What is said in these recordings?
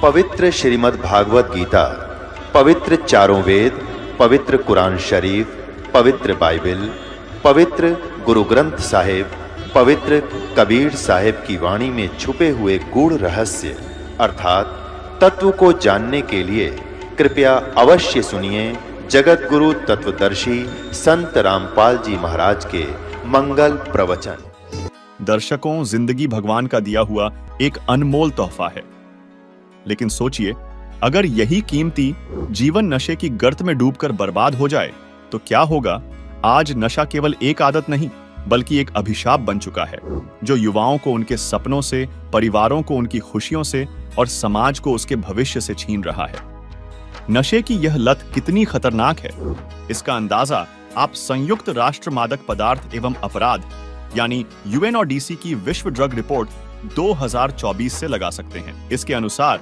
पवित्र श्रीमद् भागवत गीता, पवित्र चारों वेद, पवित्र कुरान शरीफ, पवित्र बाइबल, पवित्र गुरु ग्रंथ साहिब, पवित्र कबीर साहिब की वाणी में छुपे हुए गूढ़ रहस्य अर्थात तत्व को जानने के लिए कृपया अवश्य सुनिए जगत गुरु तत्वदर्शी संत रामपाल जी महाराज के मंगल प्रवचन। दर्शकों, जिंदगी भगवान का दिया हुआ एक अनमोल तोहफा है, लेकिन सोचिए अगर यही कीमती जीवन नशे की गर्त में डूबकर बर्बाद हो जाए तो क्या होगा। आज नशा केवल एक आदत नहीं बल्कि एक अभिशाप बन चुका है, जो युवाओं को उनके सपनों से, परिवारों को उनकी खुशियों से और समाज को उसके भविष्य से छीन रहा है। नशे की यह लत कितनी खतरनाक है, इसका अंदाजा आप संयुक्त राष्ट्र मादक पदार्थ एवं अपराध यानी UNODC की विश्व ड्रग रिपोर्ट 2024 से लगा सकते हैं। इसके अनुसार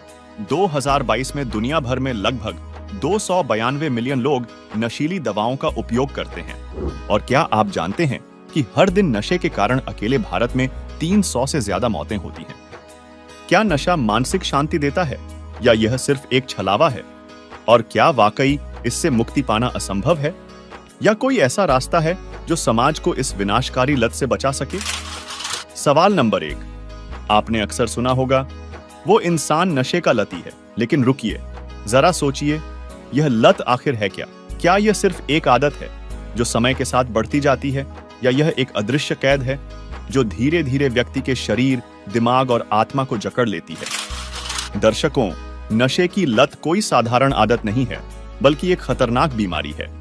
2022 में दुनिया भर में लगभग 292 मिलियन लोग नशीली दवाओं का उपयोग करते हैं। और क्या आप जानते हैं कि हर दिन नशे के कारण अकेले भारत में 300 से ज्यादा मौतें होती हैं। क्या नशा मानसिक शांति देता है या यह सिर्फ एक छलावा है? और क्या वाकई इससे मुक्ति पाना असंभव है या कोई ऐसा रास्ता है जो समाज को इस विनाशकारी लत से बचा सके? सवाल नंबर 1, आपने अक्सर सुना होगा वो इंसान नशे का लती है। लेकिन रुकिए, जरा सोचिए, यह लत आखिर है क्या? क्या यह सिर्फ एक आदत है जो समय के साथ बढ़ती जाती है या यह एक अदृश्य कैद है जो धीरे धीरे व्यक्ति के शरीर, दिमाग और आत्मा को जकड़ लेती है? दर्शकों, नशे की लत कोई साधारण आदत नहीं है बल्कि एक खतरनाक बीमारी है।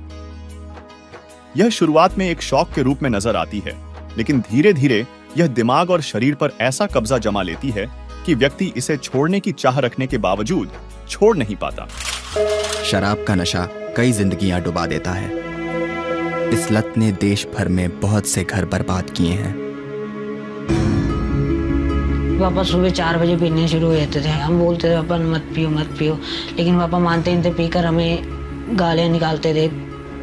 यह शुरुआत में एक शौक के रूप में नजर आती है, लेकिन धीरे धीरे यह दिमाग और शरीर पर ऐसा कब्जा जमा लेती है कि व्यक्ति इसे छोड़ने की चाह रखने के बावजूद छोड़ नहीं पाता। शराब का नशा कई जिंदगियां डुबा देता है। इस लत ने देश भर में बहुत से घर बर्बाद किए हैं। पापा सुबह 4 बजे पीने शुरू हो जाते थे। हम बोलते थे पापा मत पियो, लेकिन पापा मानते नहीं थे। पीकर हमें गालियाँ निकालते थे।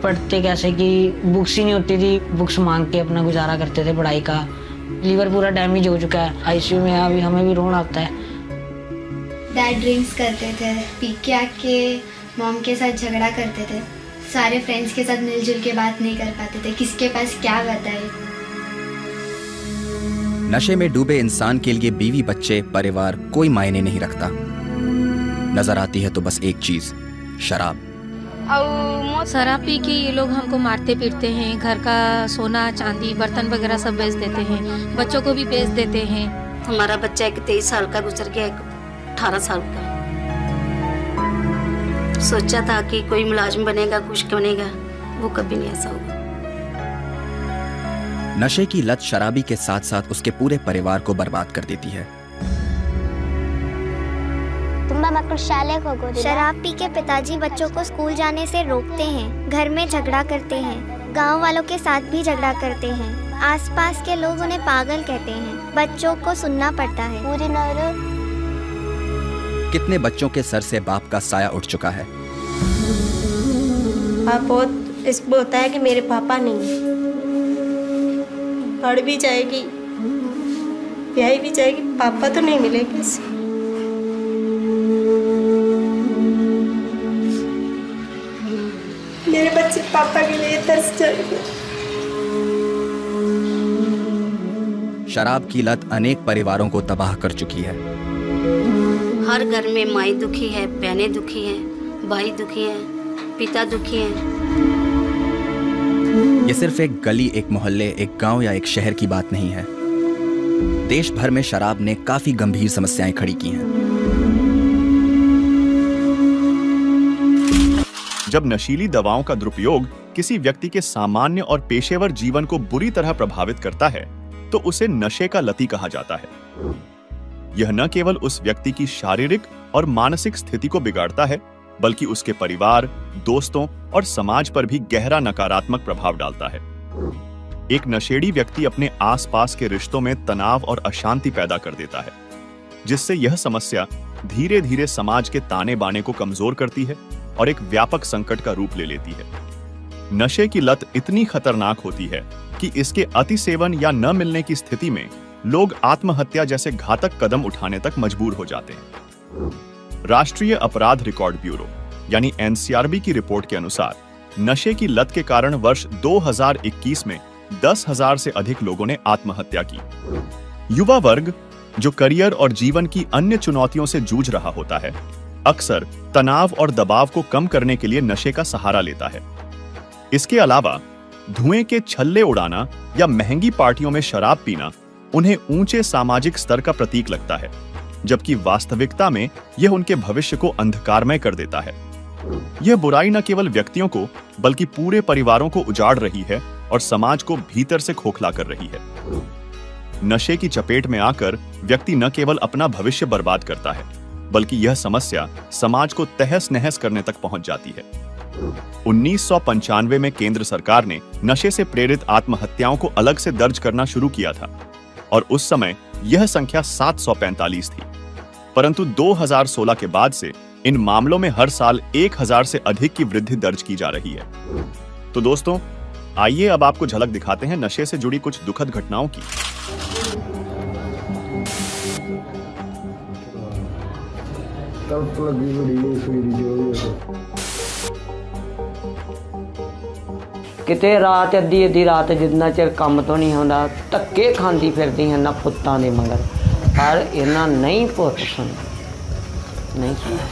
पढ़ते कैसे कि बुक्स ही नहीं होती थी, बुक्स मांग के अपना गुजारा करते थे पढ़ाई का। लीवर पूरा डैमेज हो चुका है, ICU में अभी हमें भी रोना आता है। डैड ड्रिंक्स करते थे, पी के आके मॉम के साथ झगड़ा करते थे। सारे फ्रेंड्स के साथ मिलजुल के बात नहीं कर पाते थे, किसके पास क्या बताए। नशे में डूबे इंसान के लिए बीवी, बच्चे, परिवार कोई मायने नहीं रखता। नजर आती है तो बस एक चीज, शराब। शराब पी के ये लोग हमको मारते पीटते हैं। घर का सोना चांदी बर्तन वगैरह सब बेच देते हैं, बच्चों को भी बेच देते हैं। हमारा बच्चा एक 23 साल का गुजर गया, एक 18 साल का। सोचा था कि कोई मुलाजिम बनेगा, कुछ बनेगा, वो कभी नहीं ऐसा हुआ। नशे की लत शराबी के साथ साथ उसके पूरे परिवार को बर्बाद कर देती है। शराब पी के पिताजी बच्चों को स्कूल जाने से रोकते हैं, घर में झगड़ा करते हैं, गांव वालों के साथ भी झगड़ा करते हैं। आसपास के लोग उन्हें पागल कहते हैं, बच्चों को सुनना पड़ता है। कितने बच्चों के सर से बाप का साया उठ चुका है। बहुत इसको होता है कि मेरे पापा नहीं, पढ़ भी जाएगी, ब्याह भी जाएगी, पापा तो नहीं मिलेंगे। मेरे बच्चे पापा के लिए तरस जाएंगे। शराब की लत अनेक परिवारों को तबाह कर चुकी है। हर घर में माई दुखी है, बहनें दुखी हैं, भाई दुखी हैं, पिता दुखी हैं। ये सिर्फ एक गली, एक मोहल्ले, एक गांव या एक शहर की बात नहीं है। देश भर में शराब ने काफी गंभीर समस्याएं खड़ी की हैं। जब नशीली दवाओं का दुरुपयोग किसी व्यक्ति के सामान्य और पेशेवर जीवन को बुरी तरह प्रभावित करता है तो उसे नशे का लती कहा जाता है। यह न केवल उस व्यक्ति की शारीरिक और मानसिक स्थिति को बिगाड़ता है बल्कि उसके परिवार, दोस्तों और समाज पर भी गहरा नकारात्मक प्रभाव डालता है। एक नशेड़ी व्यक्ति अपने आसपास के रिश्तों में तनाव और अशांति पैदा कर देता है, जिससे यह समस्या धीरे धीरे समाज के ताने बाने को कमजोर करती है और एक व्यापक संकट का रूप ले लेती है। नशे की लत इतनी खतरनाक होती है कि इसके अति सेवन या न मिलने की स्थिति में लोग आत्महत्या जैसे घातक कदम उठाने तक मजबूर हो जाते हैं। राष्ट्रीय अपराध रिकॉर्ड ब्यूरो यानी एनसीआरबी की रिपोर्ट के अनुसार नशे की लत के कारण वर्ष 2021 में 10,000 से अधिक लोगों ने आत्महत्या की। युवा वर्ग जो करियर और जीवन की अन्य चुनौतियों से जूझ रहा होता है, अक्सर तनाव और दबाव को कम करने के लिए नशे का सहारा लेता है। इसके अलावा धुएं के छल्ले उड़ाना या महंगी पार्टियों में शराब पीना उन्हें ऊंचे सामाजिक स्तर का प्रतीक लगता है, जबकि वास्तविकता में यह उनके भविष्य को अंधकारमय कर देता है। यह बुराई न केवल व्यक्तियों को बल्कि पूरे परिवारों को उजाड़ रही है और समाज को भीतर से खोखला कर रही है। नशे की चपेट में आकर व्यक्ति न केवल अपना भविष्य बर्बाद करता है, बल्कि यह समस्या समाज को तहस नहस करने तक पहुंच जाती है। 1995 में केंद्र सरकार ने नशे से प्रेरित आत्महत्याओं को अलग से दर्ज करना शुरू किया था और उस समय यह संख्या 745 थी, परंतु 2016 के बाद से इन मामलों में हर साल 1000 से अधिक की वृद्धि दर्ज की जा रही है। तो दोस्तों, आइए अब आपको झलक दिखाते हैं नशे से जुड़ी कुछ दुखद घटनाओं की। किते रात अद्धी रात जिन्ना चिर काम तो नहीं होंदा धक्के खांदी फिरदी है ना पुत्तां दे मगर, पर इन्ना नहीं पुत सुनदा नहीं सुनदा।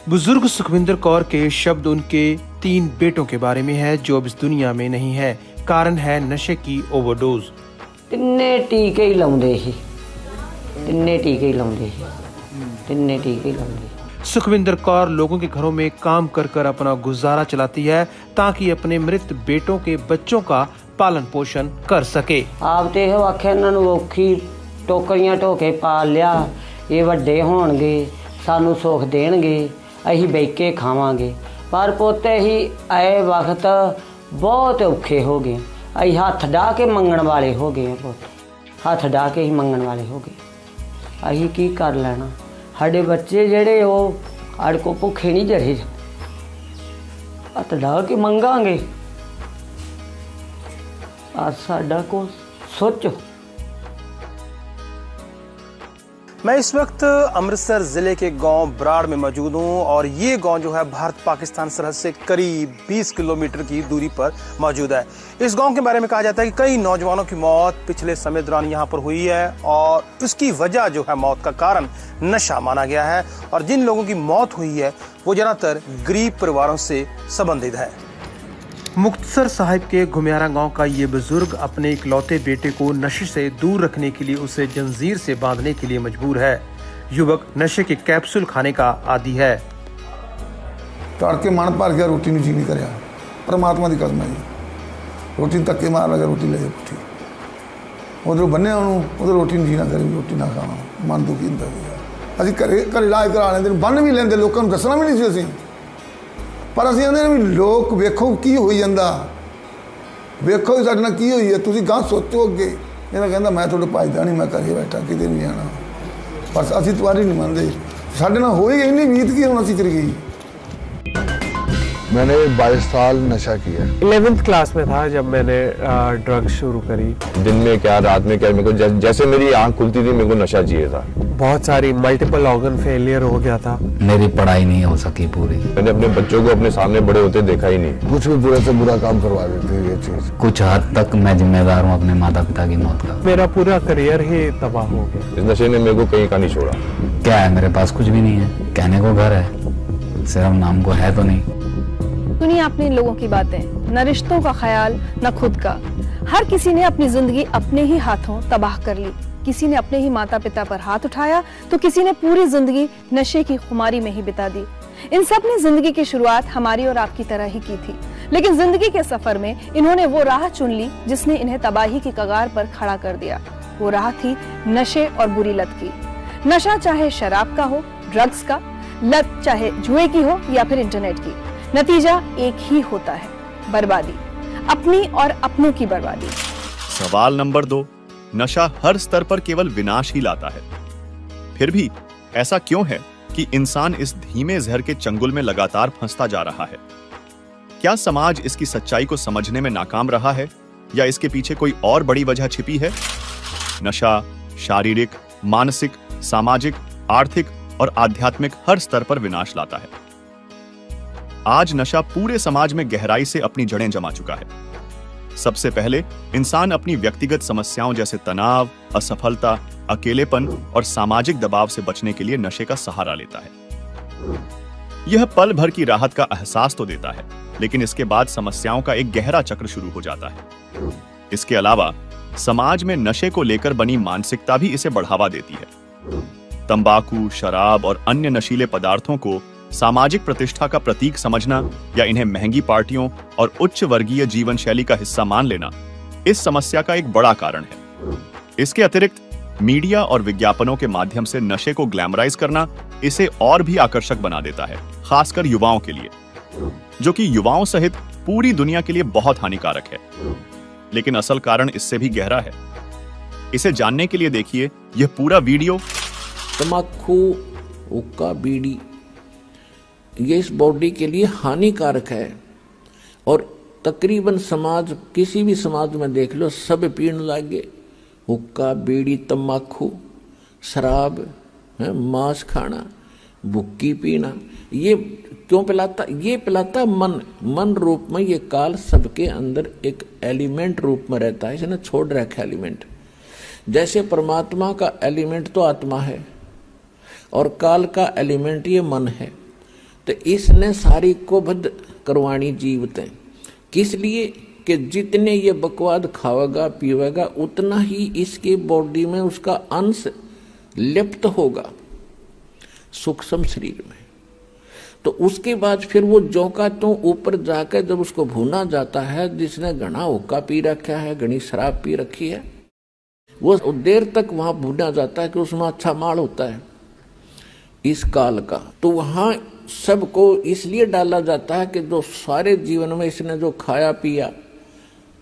बुजुर्ग सुखविंदर कौर के शब्द उनके 3 बेटों के बारे में है जो अब इस दुनिया में नहीं है। कारण है नशे की ओवरडोज। तिन्ने टीके ही लाउंदे ही, तिन्ने टीके ही लाउंदे ही, तिन्ने टीके ही लाउंदे। सुखविंदर कौर लोगों के घरों में काम कर कर अपना गुजारा चलाती है ताकि अपने मृत बेटों के बच्चों का पालन पोषण कर सके। आप ते हो आखे इन्हां नूं औखी टोकरियां ढोके पाल लिया, ये वड्डे होणगे सानू सुख देणगे, असीं बैके खावांगे, पर पोते ही आए वक्त बहुत औखे हो गए। असीं हथ डाह के मंगण वाले हो गए, पोते हथ डाह के ही मंगण वाले हो गए। असीं की कर लेना, साडे बच्चे जेड़े वो अड़ को भुखे नहीं जड़े, हथ डाह के मंगांगे। आज साडा को सोचो। मैं इस वक्त अमृतसर जिले के गांव बराड़ में मौजूद हूं और ये गांव जो है भारत पाकिस्तान सरहद से करीब 20 किलोमीटर की दूरी पर मौजूद है। इस गांव के बारे में कहा जाता है कि कई नौजवानों की मौत पिछले समय दौरान यहां पर हुई है और उसकी वजह जो है, मौत का कारण नशा माना गया है और जिन लोगों की मौत हुई है वो ज्यादातर गरीब परिवारों से संबंधित है। मुक्तसर साहिब के घुमियारा गांव का ये बुजुर्ग अपने इकलौते बेटे को नशे से दूर रखने के लिए उसे जंजीर से बांधने के लिए मजबूर है। युवक नशे के कैप्सूल खाने का आदी है। तड़के मन भर गया, रोटी नहीं जी नहीं करिया, परमात्मा की कसम है जी। रोटी धक्के मार लगे, रोटी ले उठी उधरों बन्ने उधर रोटी नहीं जीना करी, रोटी ना खाना, मन दुखी होता। असीं घरे इलाज करा लेंदे, बन भी लेंदे, लोगों को दसना भी नहीं सी असीं, पर असीं आंदे भी लोग वेखो की होई जांदा, वेखो साडे नाल की होई है, तुसीं गां सोचो अगे। इन्हां कहंदा मैं तुहाडे भजदा नहीं, मैं घरे बैठा किते नहीं जाना, बस असीं तुहाडी नहीं मनदे, साडे नाल होई गई नहीं बीत की हुण असीं करीए। मैंने 22 साल नशा किया। 11th क्लास में था जब मैंने ड्रग्स शुरू करी। दिन में क्या रात में क्या, मेरे को जैसे मेरी आंख खुलती थी मेरे को नशा चाहिए था। बहुत सारी मल्टीपल ऑर्गन फेलियर हो गया था। मेरी पढ़ाई नहीं हो सकी पूरी। मैंने अपने बच्चों को अपने सामने बड़े होते देखा ही नहीं। कुछ भी बुरे से बुरा काम करवा देते ये चीज। कुछ हद तक मैं जिम्मेदार हूँ अपने माता पिता की मौत का। मेरा पूरा करियर ही तबाह हो गया। इस नशे ने मेरे को कहीं का नहीं छोड़ा। क्या है, मेरे पास कुछ भी नहीं है, कहने को घर है, सिर्फ नाम को है तो नहीं। सुनिए आपने इन लोगों की बातें, न रिश्तों का ख्याल न खुद का। हर किसी ने अपनी जिंदगी अपने ही हाथों तबाह कर ली। किसी ने अपने ही माता पिता पर हाथ उठाया तो किसी ने पूरी जिंदगी नशे की खुमारी में ही बिता दी। इन सब ने जिंदगी की शुरुआत हमारी और आपकी तरह ही की थी, लेकिन जिंदगी के सफर में इन्होंने वो राह चुन ली जिसने इन्हें तबाही की कगार पर खड़ा कर दिया। वो राह थी नशे और बुरी लत की। नशा चाहे शराब का हो, ड्रग्स का, लत चाहे जुए की हो या फिर इंटरनेट की, नतीजा एक ही होता है, बर्बादी, अपनी और अपनों की बर्बादी। सवाल नंबर 2, नशा हर स्तर पर केवल विनाश ही लाता है। फिर भी ऐसा क्यों है कि इंसान इस धीमे जहर के चंगुल में लगातार फंसता जा रहा है? क्या समाज इसकी सच्चाई को समझने में नाकाम रहा है या इसके पीछे कोई और बड़ी वजह छिपी है? नशा शारीरिक, मानसिक, सामाजिक, आर्थिक और आध्यात्मिक हर स्तर पर विनाश लाता है। आज नशा पूरे समाज में गहराई से अपनी जड़ें जमा चुका है। सबसे पहले इंसान अपनी व्यक्तिगत समस्याओं जैसे तनाव, असफलता, अकेलेपन और सामाजिक दबाव से बचने के लिए नशे का सहारा लेता है। यह पल भर की राहत का एहसास तो देता है, लेकिन इसके बाद समस्याओं का एक गहरा चक्र शुरू हो जाता है। इसके अलावा समाज में नशे को लेकर बनी मानसिकता भी इसे बढ़ावा देती है। तंबाकू, शराब और अन्य नशीले पदार्थों को सामाजिक प्रतिष्ठा का प्रतीक समझना या इन्हें महंगी पार्टियों और उच्च वर्गीय जीवन शैली का हिस्सा मान लेना इस समस्या का एक बड़ा कारण है। इसके अतिरिक्त मीडिया और विज्ञापनों के माध्यम से नशे को ग्लैमराइज करना इसे और भी आकर्षक बना देता है, खासकर युवाओं के लिए, जो कि युवाओं सहित पूरी दुनिया के लिए बहुत हानिकारक है। लेकिन असल कारण इससे भी गहरा है। इसे जानने के लिए देखिए यह पूरा वीडियो। तम्बाकू, हुक्का, बीड़ी ये इस बॉडी के लिए हानिकारक है और तकरीबन समाज, किसी भी समाज में देख लो, सब पीने लगे। हुक्का, बीड़ी, तम्बाकू, शराब, मांस खाना, भुक्की पीना। ये क्यों पिलाता? ये पिलाता मन रूप में। ये काल सबके अंदर एक एलिमेंट रूप में रहता है, इसने छोड़ रखा एलिमेंट। जैसे परमात्मा का एलिमेंट तो आत्मा है और काल का एलिमेंट ये मन है, तो इसने सारी को बद्ध करवानी जीवतें। किस लिए? कि जितने ये बकवाद खावेगा पीवेगा उतना ही इसकी बॉडी में उसका अंश लिप्त होगा सूक्ष्म शरीर में। तो उसके बाद फिर वो जौका तो ऊपर जाकर जब उसको भूना जाता है, जिसने घना हुक्का पी रखा है, घनी शराब पी रखी है, वो देर तक वहां भूना जाता है कि उसमें अच्छा माल होता है इस काल का। तो वहां सबको इसलिए डाला जाता है कि जो सारे जीवन में इसने जो खाया पिया,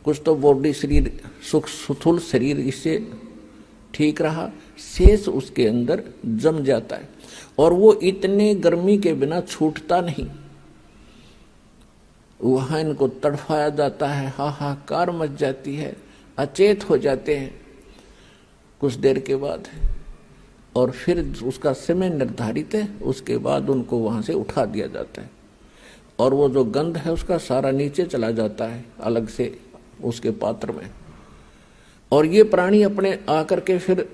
कुछ तो बॉडी शरीर स्थूल शरीर इससे ठीक रहा, शेष उसके अंदर जम जाता है और वो इतने गर्मी के बिना छूटता नहीं। वहां इनको तड़फाया जाता है, हाहाकार मच जाती है, अचेत हो जाते हैं कुछ देर के बाद, और फिर उसका समय निर्धारित है, उसके बाद उनको वहां से उठा दिया जाता है और वो जो गंध है उसका सारा नीचे चला जाता है अलग से उसके पात्र में। और ये प्राणी अपने आकर के फिर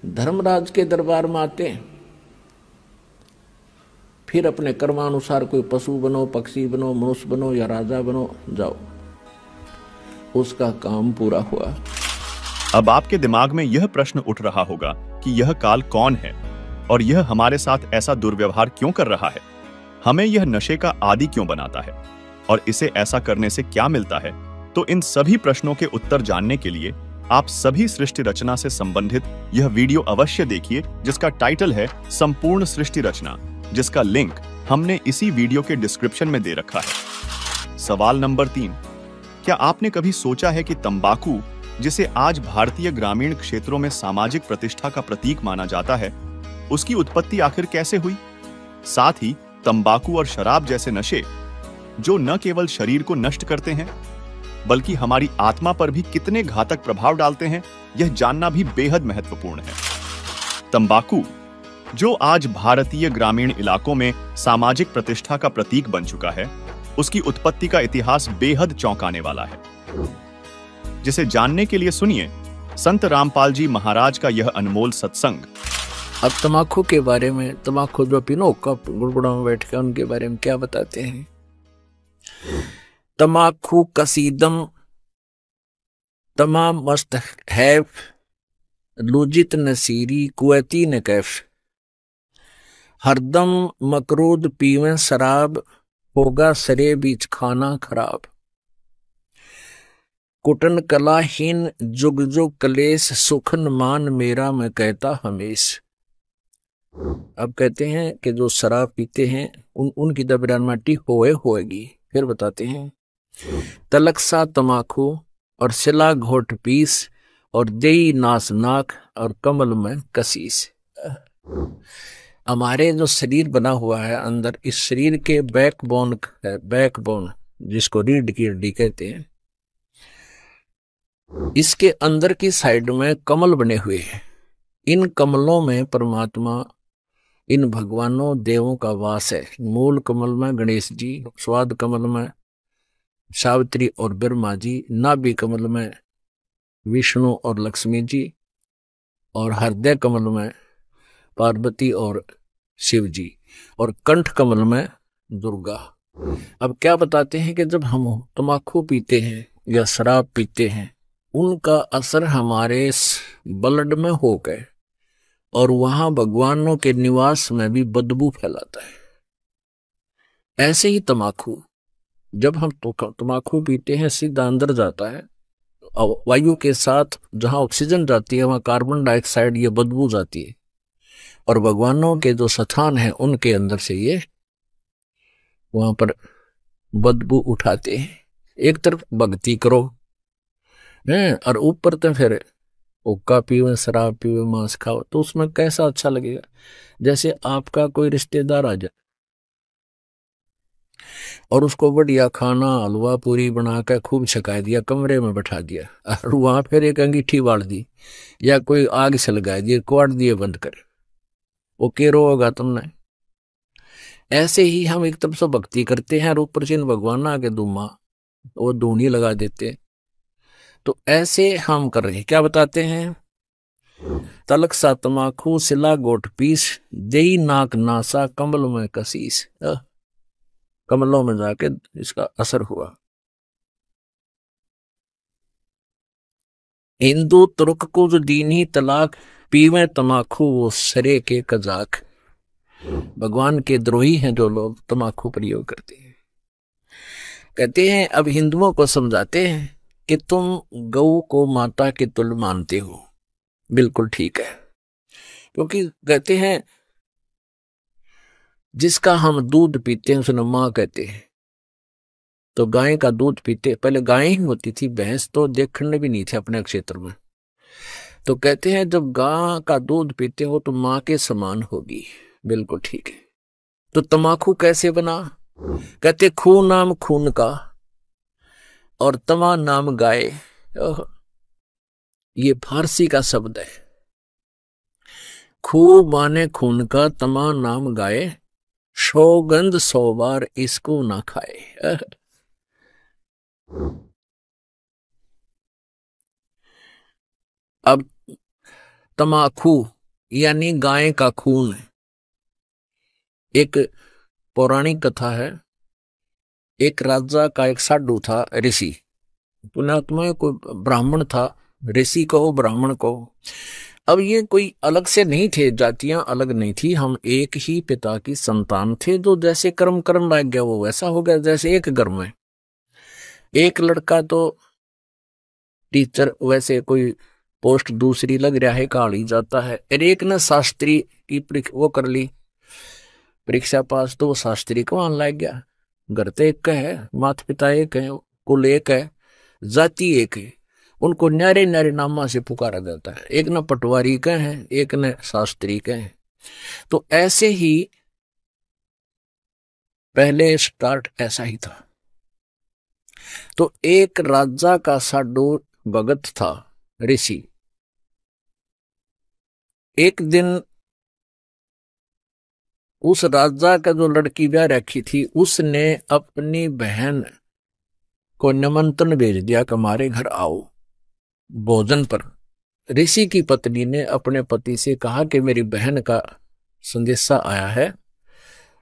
धर्मराज के दरबार में आते हैं, फिर अपने कर्मानुसार कोई पशु बनो, पक्षी बनो, मनुष्य बनो या राजा बनो, जाओ, उसका काम पूरा हुआ। अब आपके दिमाग में यह प्रश्न उठ रहा होगा कि यह काल कौन है और यह हमारे साथ ऐसा दुर्व्यवहार क्यों कर रहा है, हमें यह नशे का आदी क्यों बनाता है और इसे ऐसा करने से क्या मिलता है। तो इन सभी प्रश्नों के उत्तर जानने के लिए आप सभी सृष्टि रचना से संबंधित यह वीडियो अवश्य देखिए, जिसका टाइटल है संपूर्ण सृष्टि रचना, जिसका लिंक हमने इसी वीडियो के डिस्क्रिप्शन में दे रखा है। सवाल नंबर 3, क्या आपने कभी सोचा है कि तंबाकू, जिसे आज भारतीय ग्रामीण क्षेत्रों में सामाजिक प्रतिष्ठा का प्रतीक माना जाता है, उसकी उत्पत्ति आखिर कैसे हुई? साथ ही तंबाकू और शराब जैसे नशे, जो न केवल शरीर को नष्ट करते हैं बल्कि हमारी आत्मा पर भी कितने घातक प्रभाव डालते हैं, यह जानना भी बेहद महत्वपूर्ण है। तंबाकू, जो आज भारतीय ग्रामीण इलाकों में सामाजिक प्रतिष्ठा का प्रतीक बन चुका है, उसकी उत्पत्ति का इतिहास बेहद चौंकाने वाला है, जिसे जानने के लिए सुनिए संत रामपाल जी महाराज का यह अनमोल सत्संग। अब तम्बाकू के बारे में, तम्बाकू जो पिनो का गुड़गुड़ा में बैठ के उनके बारे में क्या बताते हैं। तम्बाकू कसीदम तमाम मस्त हैफ लुजित नसीरी कुवैती न कैफ, हरदम मकरूद पीवें शराब, होगा सरे बीच खाना खराब, कुटन कलाहीन जुग जुग कलेस, सुखन मान मेरा मैं कहता हमेश। अब कहते हैं कि जो शराब पीते हैं उनकी दबरान माटी होएगी। फिर बताते हैं तलकसा तमाकू और सिला घोट पीस और देई नास नाक और कमल में कसीस। हमारे जो शरीर बना हुआ है अंदर, इस शरीर के बैकबोन है, बैकबोन जिसको रीढ़ की हड्डी कहते हैं, इसके अंदर की साइड में कमल बने हुए हैं। इन कमलों में परमात्मा, इन भगवानों देवों का वास है। मूल कमल में गणेश जी, स्वाद कमल में सावित्री और ब्रह्मा जी, नाभि कमल में विष्णु और लक्ष्मी जी, और हृदय कमल में पार्वती और शिव जी, और कंठ कमल में दुर्गा। अब क्या बताते हैं कि जब हम तंबाकू पीते हैं या शराब पीते हैं, उनका असर हमारे ब्लड में हो गए और वहां भगवानों के निवास में भी बदबू फैलाता है। ऐसे ही तंबाकू, जब हम तंबाकू पीते हैं सीधा अंदर जाता है, वायु के साथ जहां ऑक्सीजन जाती है वहां कार्बन डाइऑक्साइड ये बदबू जाती है, और भगवानों के जो स्थान है उनके अंदर से ये वहां पर बदबू उठाते हैं। एक तरफ भक्ति करो हैं और ऊपर तो फिर हुक्का पीवे, शराब पीवे, मांस खाओ, तो उसमें कैसा अच्छा लगेगा। जैसे आपका कोई रिश्तेदार आ जाए और उसको बढ़िया खाना हलवा पूरी बना कर खूब छका दिया, कमरे में बैठा दिया और वहां फिर एक अंगीठी बाल दी या कोई आग से लगा दिए, क्वाट दिए बंद कर, वो केरो होगा तुमने। ऐसे ही हम एक तरफ से भक्ति करते हैं और ऊपर से भगवान आके दुमा वो धूनी लगा देते। तो ऐसे हम कर रहे हैं। क्या बताते हैं? तलक सा तमाखू सिला गोट पीस, देई नाक नासा कमल में कसीस। कमलों में जाके इसका असर हुआ। हिंदू तुर्क को जो दीनी तलाक, पीवे तमाखू वो सरे के कजाक। भगवान के द्रोही हैं जो लोग तमाकू प्रयोग करते हैं। कहते हैं अब हिंदुओं को समझाते हैं कि तुम गऊ को माता के तुल्य मानते हो, बिल्कुल ठीक है, क्योंकि कहते हैं जिसका हम दूध पीते हैं उसने मां कहते हैं। तो गाय का दूध पीते, पहले गाय ही होती थी, भैंस तो देखने भी नहीं थे अपने क्षेत्र में। तो कहते हैं जब गाय का दूध पीते हो तो मां के समान होगी, बिल्कुल ठीक है। तो तमाकू कैसे बना? कहते खू नाम खून का और तमा नाम गाय। ये फारसी का शब्द है। खू माने खून का, तमा नाम गाय, सौगंध 100 बार इसको ना खाए। अब तमाकू यानी गाय का खून है। एक पौराणिक कथा है, एक राजा का एक साधु था, ऋषि, पुण्यात्मा, कोई ब्राह्मण था, ऋषि कहो ब्राह्मण कहो। अब ये कोई अलग से नहीं थे, जातियां अलग नहीं थी, हम एक ही पिता की संतान थे। जो जैसे कर्म कर्म लग गया वो वैसा हो गया। जैसे एक घर में एक लड़का तो टीचर, वैसे कोई पोस्ट दूसरी लग रहा है, काढ़ी जाता है। एक ने शास्त्री की वो कर ली परीक्षा पास, तो वो शास्त्री को मान लग गया। घर तो एक है, माता पिता एक है, कुल एक है, जाति एक है, उनको न्यारे न्यारे नामा से पुकारा जाता है। एक न पटवारी के हैं, एक न शास्त्री के हैं। तो ऐसे ही पहले स्टार्ट ऐसा ही था। तो एक राजा का साधु भगत था, ऋषि। एक दिन उस राजा का जो लड़की ब्याह रखी थी, उसने अपनी बहन को निमंत्रण भेज दिया कि हमारे घर आओ भोजन पर। ऋषि की पत्नी ने अपने पति से कहा कि मेरी बहन का संदेशा आया है,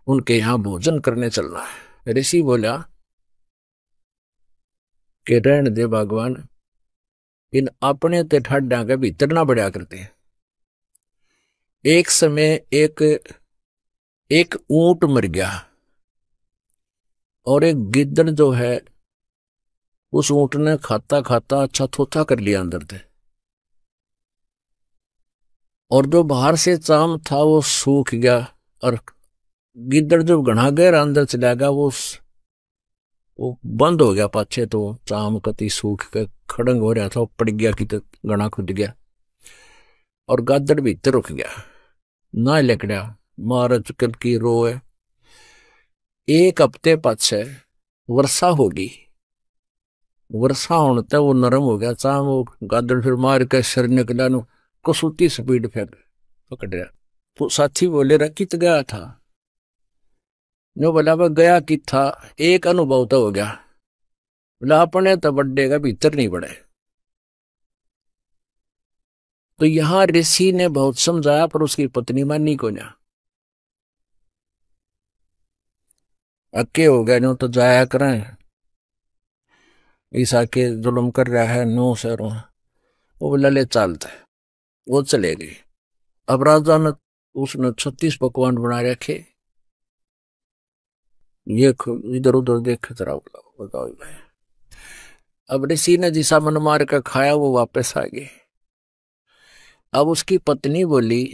उनके यहाँ भोजन करने चलना है। ऋषि बोला कि रहने दे भगवान, इन अपने ते ठाड्या के भीतर ना बढ़िया करते हैं। एक समय एक ऊंट मर गया और एक गिद्दड़ जो है उस ऊंट ने खाता खाता अच्छा थोथा कर लिया अंदर से, और जो बाहर से चाम था वो सूख गया, और गिद्दड़ जब घना गहरा अंदर चला गया वो बंद हो गया पाछे। तो चाम कति सूख के खड़ंग हो रहा था, वो पड़ गया कि घना खुद गया, और गादड़ भीतर रुक गया, ना लेकड़ा मार चुकल की रोए। एक हफ्ते पाछे वर्षा होगी, वर्षा होने तक वो नरम हो गया चाम, वो गादड़ फिर मार के सिर निकला, कसुती स्पीड फिर पकड़ रहा। तो साथी बोले रहा कित गया था? नो बोला वह गया कि था, एक अनुभव तो हो गया। बोला अपने तो बड्डे का भीतर नहीं पड़े। तो यहां ऋषि ने बहुत समझाया पर उसकी पत्नी मानी को ना। अक्के हो गया, नो तो जाया करें, ईसा के जुल्म कर रहा है, नो सरो। वो बोला ले चलता है, वो चले गई। अब राजा ने उसने 36 पकवान बना रखे, ये इधर उधर देख जरा बताओ। अब ऋषि ने जिसा मन मार कर खाया वो वापस आ गए। अब उसकी पत्नी बोली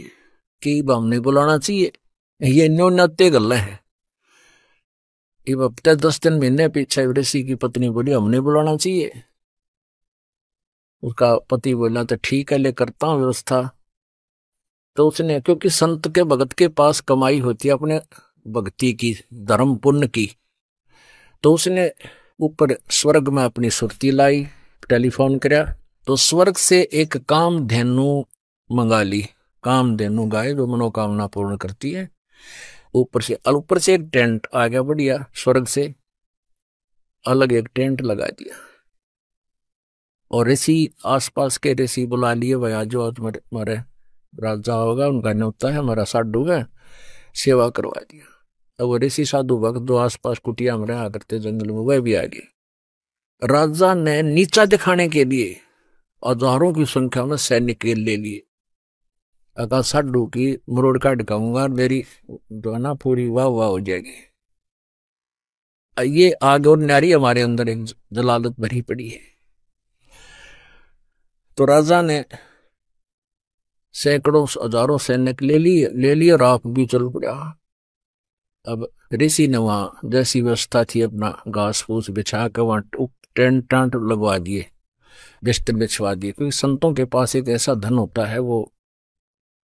कि हमने बुलाना चाहिए, ये नो नत्ते गल है। अब हफ्ते 10 दिन महीने पीछे ऋषि की पत्नी बोली हमने बुलाना चाहिए। उसका पति बोला तो ठीक है, ले करता हूं व्यवस्था। तो उसने, क्योंकि संत के भगत के पास कमाई होती है अपने भक्ति की, धर्म पुण्य की, तो उसने ऊपर स्वर्ग में अपनी सुरती लाई, टेलीफोन किया तो स्वर्ग से एक कामधेनु मंगा ली। कामधेनु गाय जो मनोकामना पूर्ण करती है। ऊपर से एक टेंट आ गया बढ़िया, स्वर्ग से अलग एक टेंट लगा दिया। और ऋषि, आसपास के ऋषि बुला लिए, भाई आज जो हमारे राजा होगा उनका न्योता है, हमारा साधु है, सेवा करवा दिया। अब वो ऋषि साधु भक्त जो आसपास कुटिया में रहा करते जंगल में, वह भी आ गए। राजा ने नीचा दिखाने के लिए हजारों की संख्या में सैनिक ले लिए। अगर साधु की मरोड़ का ढकाऊंगा, मेरी जो है ना पूरी वाह वाह हो जाएगी। ये आग और नारी हमारे अंदर एक जलालत भरी पड़ी है। तो राजा ने सैकड़ों हजारों सैनिक ले लिए और आप भी चल पड़ा। अब ऋषि ने वहां जैसी व्यवस्था थी अपना घास फूस बिछा कर वहां टेंट टांट लगवा दिए, बिस्तर बिछवा दिए। क्योंकि संतों के पास एक ऐसा धन होता है, वो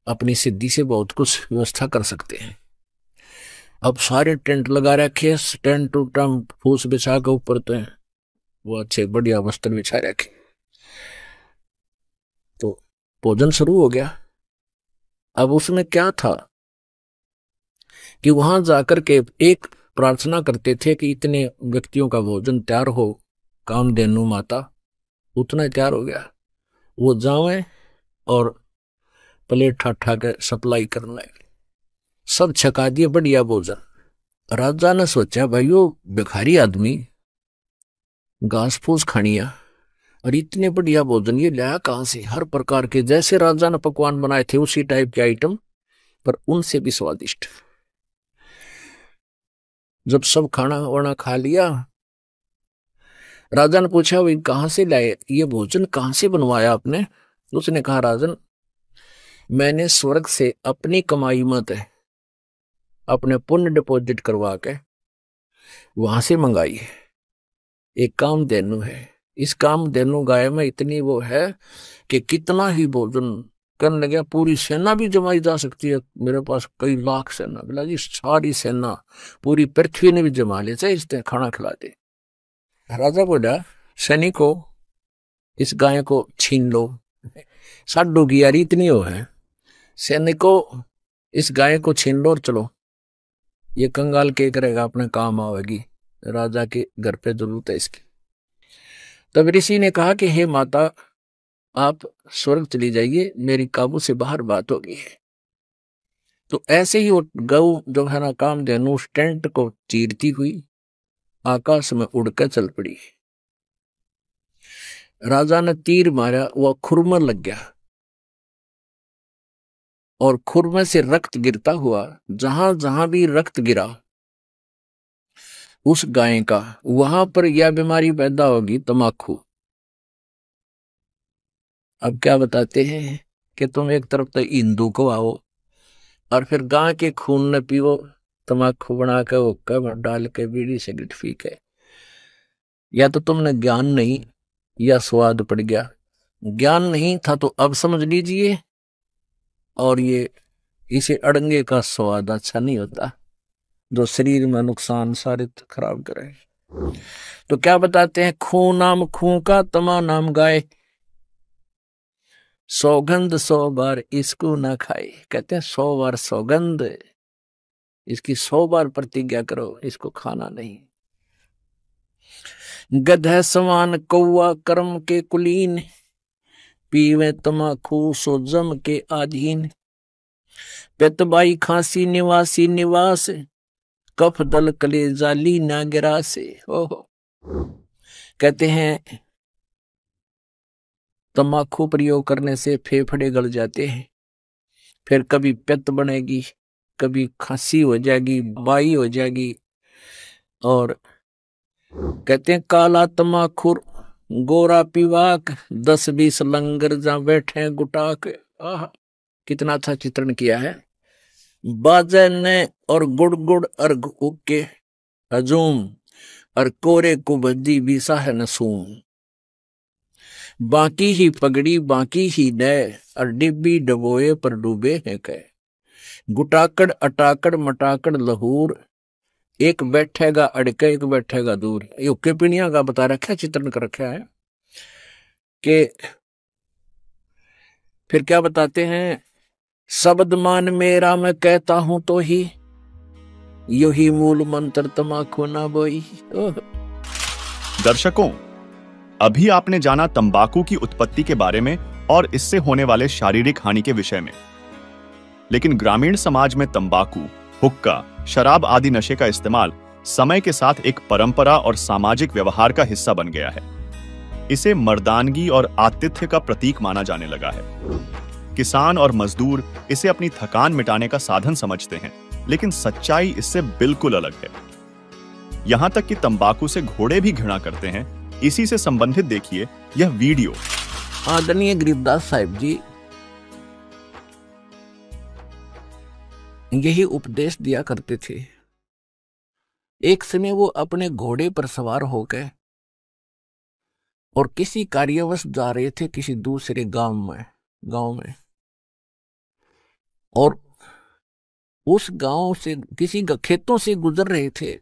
अपनी सिद्धि से बहुत कुछ व्यवस्था कर सकते हैं। अब सारे टेंट लगा रखे, टेंट फूस बिछा के ऊपर तो वो अच्छे बढ़िया वस्त्र बिछा रखे। तो भोजन शुरू हो गया। अब उसमें क्या था कि वहां जाकर के एक प्रार्थना करते थे कि इतने व्यक्तियों का भोजन तैयार हो, कामधेनु माता उतना तैयार हो गया, वो जावे और प्लेट ठाठा के सप्लाई करने लगे। सब छका दिए बढ़िया भोजन। राजा ने सोचा भाई वो भिखारी आदमी घास फूस खानिया और इतने बढ़िया भोजन ये लाया कहां से? हर प्रकार के जैसे राजा ने पकवान बनाए थे उसी टाइप के आइटम, पर उनसे भी स्वादिष्ट। जब सब खाना वाना खा लिया, राजा ने पूछा भाई कहां से लाए ये भोजन, कहां से बनवाया आपने? उसने कहा राजन, मैंने स्वर्ग से अपनी कमाई मत है, अपने पुण्य डिपॉजिट करवा के वहां से मंगाई है। एक कामधेनु है, इस कामधेनु गाय में इतनी वो है कि कितना ही भोजन करने लगे पूरी सेना भी जमाई जा सकती है। मेरे पास कई लाख सेना। बोला जी सारी सेना पूरी पृथ्वी ने भी जमा ले, चाहे इसने खाना खिला दे। राजा बोला सैनिकों इस गाय को छीन लो। साधु की यारी इतनी हो है, सैनिकों इस गाय को छीन लो और चलो, ये कंगाल के करेगा अपने काम आवेगी, राजा के घर पे जरूरत है इसकी। तब ऋषि ने कहा कि हे माता आप स्वर्ग चली जाइए, मेरी काबू से बाहर बात हो गई है। तो ऐसे ही वो गौ जो है ना कामधेनु उस टेंट को चीरती हुई आकाश में उड़कर चल पड़ी। राजा ने तीर मारा, वह खुर लग गया और खुर में से रक्त गिरता हुआ, जहां जहां भी रक्त गिरा उस गाय का, वहां पर यह बीमारी पैदा होगी, तमाकू। अब क्या बताते हैं कि तुम एक तरफ तो हिंदू को आओ और फिर गाय के खून न पियो, तमाकू बना के हुक्का में डाल के बीड़ी सिगरेट पी के। या तो तुमने ज्ञान नहीं या स्वाद पड़ गया। ज्ञान नहीं था तो अब समझ लीजिए, और ये इसे अड़ंगे का स्वाद अच्छा नहीं होता जो शरीर में नुकसान सारे खराब करे। तो क्या बताते हैं, खून नाम खून का, तमा नाम गाय। सौगंध 100 बार इसको ना खाए। कहते हैं 100 बार सौगंध, इसकी 100 बार प्रतिज्ञा करो, इसको खाना नहीं। गधे समान कौआ कर्म के कुलीन, पीवे तमाकू सो जम के आधीन। पेतबाई खांसी निवासी निवास, कफ दल कले जाली ना गिरा से। ओहो, कहते हैं तम्बाकू प्रयोग करने से फेफड़े गल जाते हैं, फिर कभी पित्त बनेगी, कभी खांसी हो जाएगी, बाई हो जाएगी। और कहते हैं काला तम्बाकू गोरा पीवाक, 10-20 लंगर जा बैठे गुटाक। आह, कितना अच्छा चित्रण किया है। बाजे ने और गुड़ गुड़ अर्घ उके हजूम, और कोरे को बद्दी बीसा है नसूम। बाकी ही पगड़ी बाकी ही नय, और डिब्बी डबोए पर डूबे हैं कह। गुटाकड़ अटाकड़ मटाकड़ लहूर, एक बैठेगा अड़के एक बैठेगा दूर। ये उक्के पिणिया का बता रखा है, चित्रण कर रखा है कि फिर क्या बताते हैं, शब्द मान मेरा मैं कहता हूं तो ही, यो ही मूल मंत्र तमाकू ना बोई। दर्शकों, अभी आपने जाना तंबाकू की उत्पत्ति के बारे में और इससे होने वाले शारीरिक हानि के विषय में। लेकिन ग्रामीण समाज में तंबाकू, हुक्का, शराब आदि नशे का इस्तेमाल समय के साथ एक परंपरा और सामाजिक व्यवहार का हिस्सा बन गया है। इसे मर्दानगी और आतिथ्य का प्रतीक माना जाने लगा है। किसान और मजदूर इसे अपनी थकान मिटाने का साधन समझते हैं, लेकिन सच्चाई इससे बिल्कुल अलग है। यहां तक कि तंबाकू से घोड़े भी घृणा करते हैं। इसी से संबंधित देखिए यह वीडियो। आदरणीय गरीबदास साहिब जी यही उपदेश दिया करते थे। एक समय वो अपने घोड़े पर सवार होकर और किसी कार्यवश जा रहे थे किसी दूसरे गांव में, और उस गांव से किसी खेतों से गुजर रहे थे,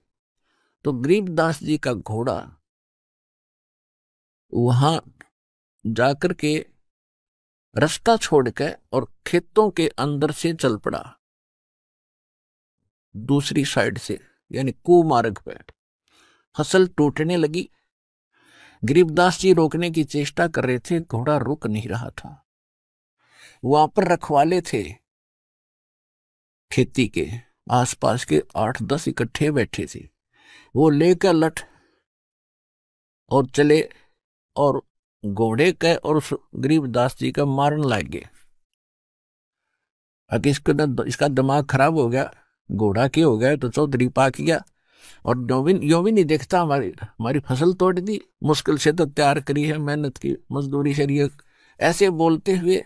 तो गरीबदास जी का घोड़ा वहां जाकर के रास्ता छोड़कर और खेतों के अंदर से चल पड़ा, दूसरी साइड से, यानी कुमार्ग पे। फसल टूटने लगी। गरीबदास जी रोकने की चेष्टा कर रहे थे, घोड़ा रुक नहीं रहा था। वहां पर रखवाले थे खेती के, आसपास के 8-10 इकट्ठे बैठे थे। वो लेकर लठ और चले और घोड़े के और उस गरीबदास जी का मारन लग गए। अगर इसका दिमाग खराब हो गया, घोड़ा के हो गया तो चौधरी पाक गया, और यो भी नहीं देखता हमारी फसल तोड़ दी, मुश्किल से तो तैयार करी है, मेहनत की मजदूरी शरीय। ऐसे बोलते हुए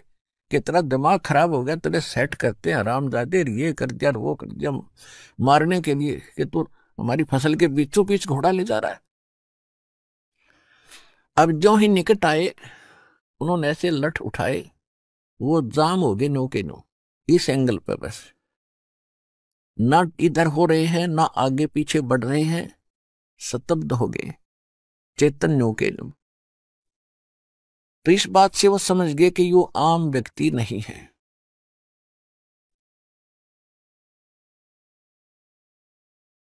कि तेरा दिमाग खराब हो गया, तेरे सेट करते हैं हरामजादे, ये कर दिया वो कर दिया, मारने के लिए कि तू हमारी फसल के बीचों बीच घोड़ा ले जा रहा है। अब जो ही निकट आए, उन्होंने ऐसे लठ उठाए, वो जाम हो गए नो के नो, इस एंगल पे बस, ना इधर हो रहे हैं ना आगे पीछे बढ़ रहे हैं, स्तब्ध हो गए, चेतन नो के नो। तो इस बात से वो समझ गए कि यो आम व्यक्ति नहीं है।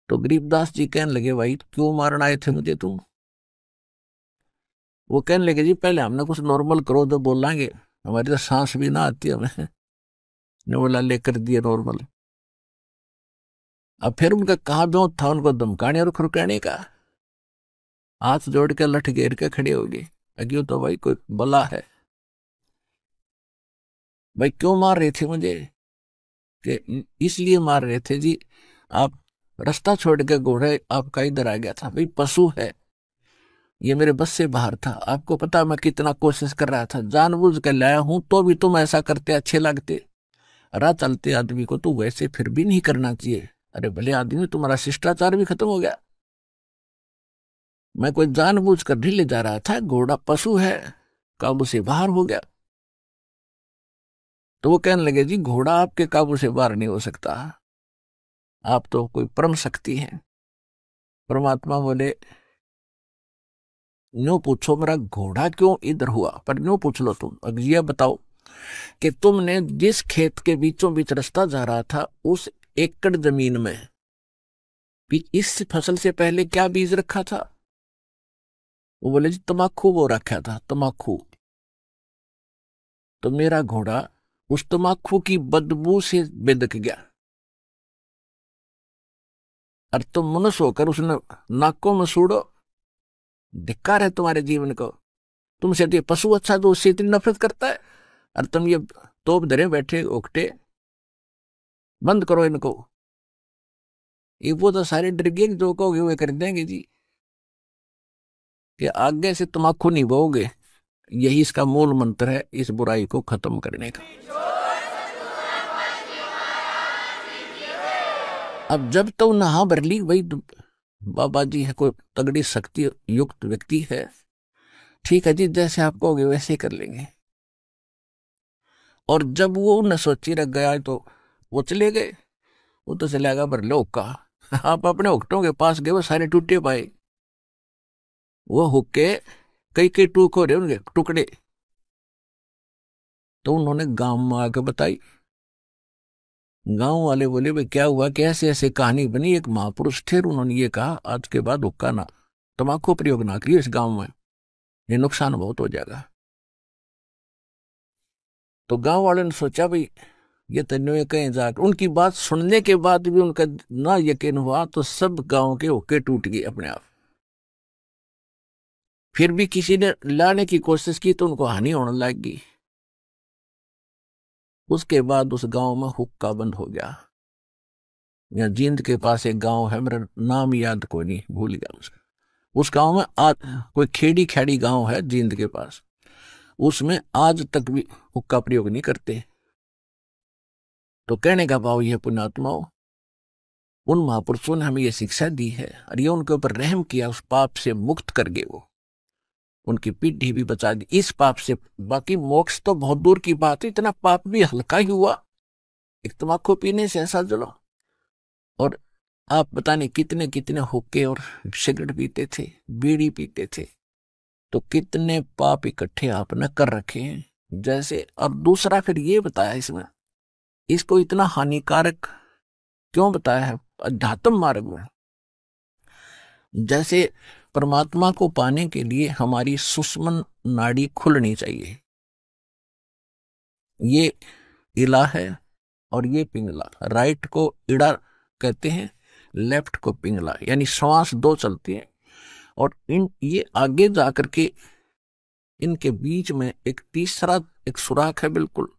तो गरीबदास जी कहने लगे, भाई क्यों मारना आए थे मुझे तुम? वो कहने लगे, जी पहले हमने कुछ नॉर्मल करो तो बोलेंगे, हमारी तो सांस भी ना आती हमें। ने बोला लेकर दिए नॉर्मल। अब फिर उनका कहा ब्यों था, उनको धमकाने और खुरकाने का। हाथ जोड़ के लठ घेर के खड़े हो गए, अग्यो तो भाई कोई बला है, भाई क्यों मार रहे थे मुझे? कि इसलिए मार रहे थे जी, आप रास्ता छोड़ के घोड़े आपका इधर आ गया था, भाई पशु है, ये मेरे बस से बाहर था। आपको पता मैं कितना कोशिश कर रहा था, जानबूझ कर लाया हूं, तो भी तुम ऐसा करते अच्छे लगते। राह चलते आदमी को तो वैसे फिर भी नहीं करना चाहिए। अरे भले आदमी, तुम्हारा शिष्टाचार भी खत्म हो गया। मैं कोई जानबूझ कर ढीले जा रहा था, घोड़ा पशु है, काबू से बाहर हो गया। तो वो कहने लगे, जी घोड़ा आपके काबू से बाहर नहीं हो सकता, आप तो कोई परम शक्ति है। परमात्मा बोले, न्यों पूछो मेरा घोड़ा क्यों इधर हुआ, पर न्यों पूछ लो तुम, अब ये बताओ कि तुमने जिस खेत के बीचों बीच रास्ता जा रहा था उस एकड़ जमीन में इस फसल से पहले क्या बीज रखा था? वो बोले जी तमाकू वो रखा था, तमाकू। तो मेरा घोड़ा उस तमाकू की बदबू से बेदक गया और तुम मनुष्य होकर उसने नाकों में सूड़ो। धिक्कार है तुम्हारे जीवन को। तुमसे तो ये पशु अच्छा जो उससे इतनी नफरत करता है और तुम ये तोप धरे बैठे उकटे। बंद करो इनको। ये वो तो सारे डर गए जो कहोगे वो कर देंगे जी, कि आगे से तमाकू नहीं बोओगे। यही इसका मूल मंत्र है इस बुराई को खत्म करने का। अब जब तो नहा भर ली भाई बाबा जी है, कोई तगड़ी शक्ति युक्त व्यक्ति है, ठीक है जी जैसे आप कहोगे वैसे कर लेंगे। और जब वो न सोची रख गया तो वो चले गए। वो तो चलेगा भर लो हुक्का। आप अपने हुक्टों के पास गए, वो सारे टूटे पाए। वो हुक्के कई कई टूक हो रहे उनके टुकड़े। तो उन्होंने गांव में आके बताई। गांव वाले बोले भाई क्या हुआ, कैसे ऐसे कहानी बनी। एक महापुरुष थे, उन्होंने ये कहा आज के बाद हुक्का ना तम्बाकू प्रयोग ना करिए इस गांव में, ये नुकसान बहुत हो जाएगा। तो गांव वालों ने सोचा भाई ये तन्ने कहीं जाकर, उनकी बात सुनने के बाद भी उनका ना यकीन हुआ तो सब गांव के हुक्के टूट गए अपने आप। फिर भी किसी ने लाने की कोशिश की तो उनको हानि होने लगी। उसके बाद उस गांव में हुक्का बंद हो गया। यहाँ जींद के पास एक गांव है, मेरा नाम याद कोई नहीं, भूल गया उसका। उस गांव में आज कोई खेड़ी खेड़ी गांव है जींद के पास, उसमें आज तक भी हुक्का प्रयोग नहीं करते। तो कहने का भाव यह पुण्यात्माओं, उन महापुरुषों ने हमें यह शिक्षा दी है और ये उनके ऊपर रहम किया, उस पाप से मुक्त कर गए। वो उनकी पीढ़ी भी बचा दी इस पाप से। बाकी मोक्ष तो बहुत दूर की बात है, इतना पाप भी हल्का ही हुआ एक तम्बाकू पीने से ऐसा जलो। और आप पता नहीं कितने कितने हुक्के और सिगरेट पीते थे, बीड़ी पीते थे, तो कितने पाप इकट्ठे आपने कर रखे हैं जैसे। और दूसरा फिर ये बताया इसमें, इसको इतना हानिकारक क्यों बताया है अध्यात्म मार्ग में। जैसे परमात्मा को पाने के लिए हमारी सुषुम्ना नाड़ी खुलनी चाहिए। ये इला है और ये पिंगला। राइट को इड़ा कहते हैं, लेफ्ट को पिंगला, यानी श्वास दो चलती है। और ये आगे जाकर के इनके बीच में एक तीसरा एक सुराख है, बिल्कुल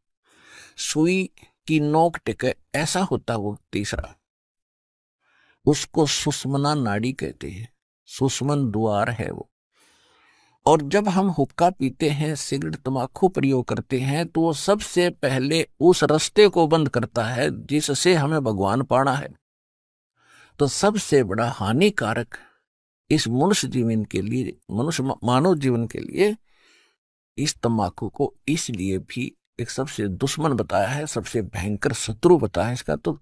सुई की नोक टिके ऐसा होता वो तीसरा, उसको सुषुम्ना नाड़ी कहते हैं। सुषुम्ना द्वार है वो। और जब हम हुक्का पीते हैं, सिगरेट तम्बाकू प्रयोग करते हैं, तो वो सबसे पहले उस रास्ते को बंद करता है जिससे हमें भगवान पाना है। तो सबसे बड़ा हानिकारक इस मनुष्य जीवन के लिए, मनुष्य मानव जीवन के लिए, इस तम्बाकू को इसलिए भी एक सबसे दुश्मन बताया है, सबसे भयंकर शत्रु बताया है इसका। तो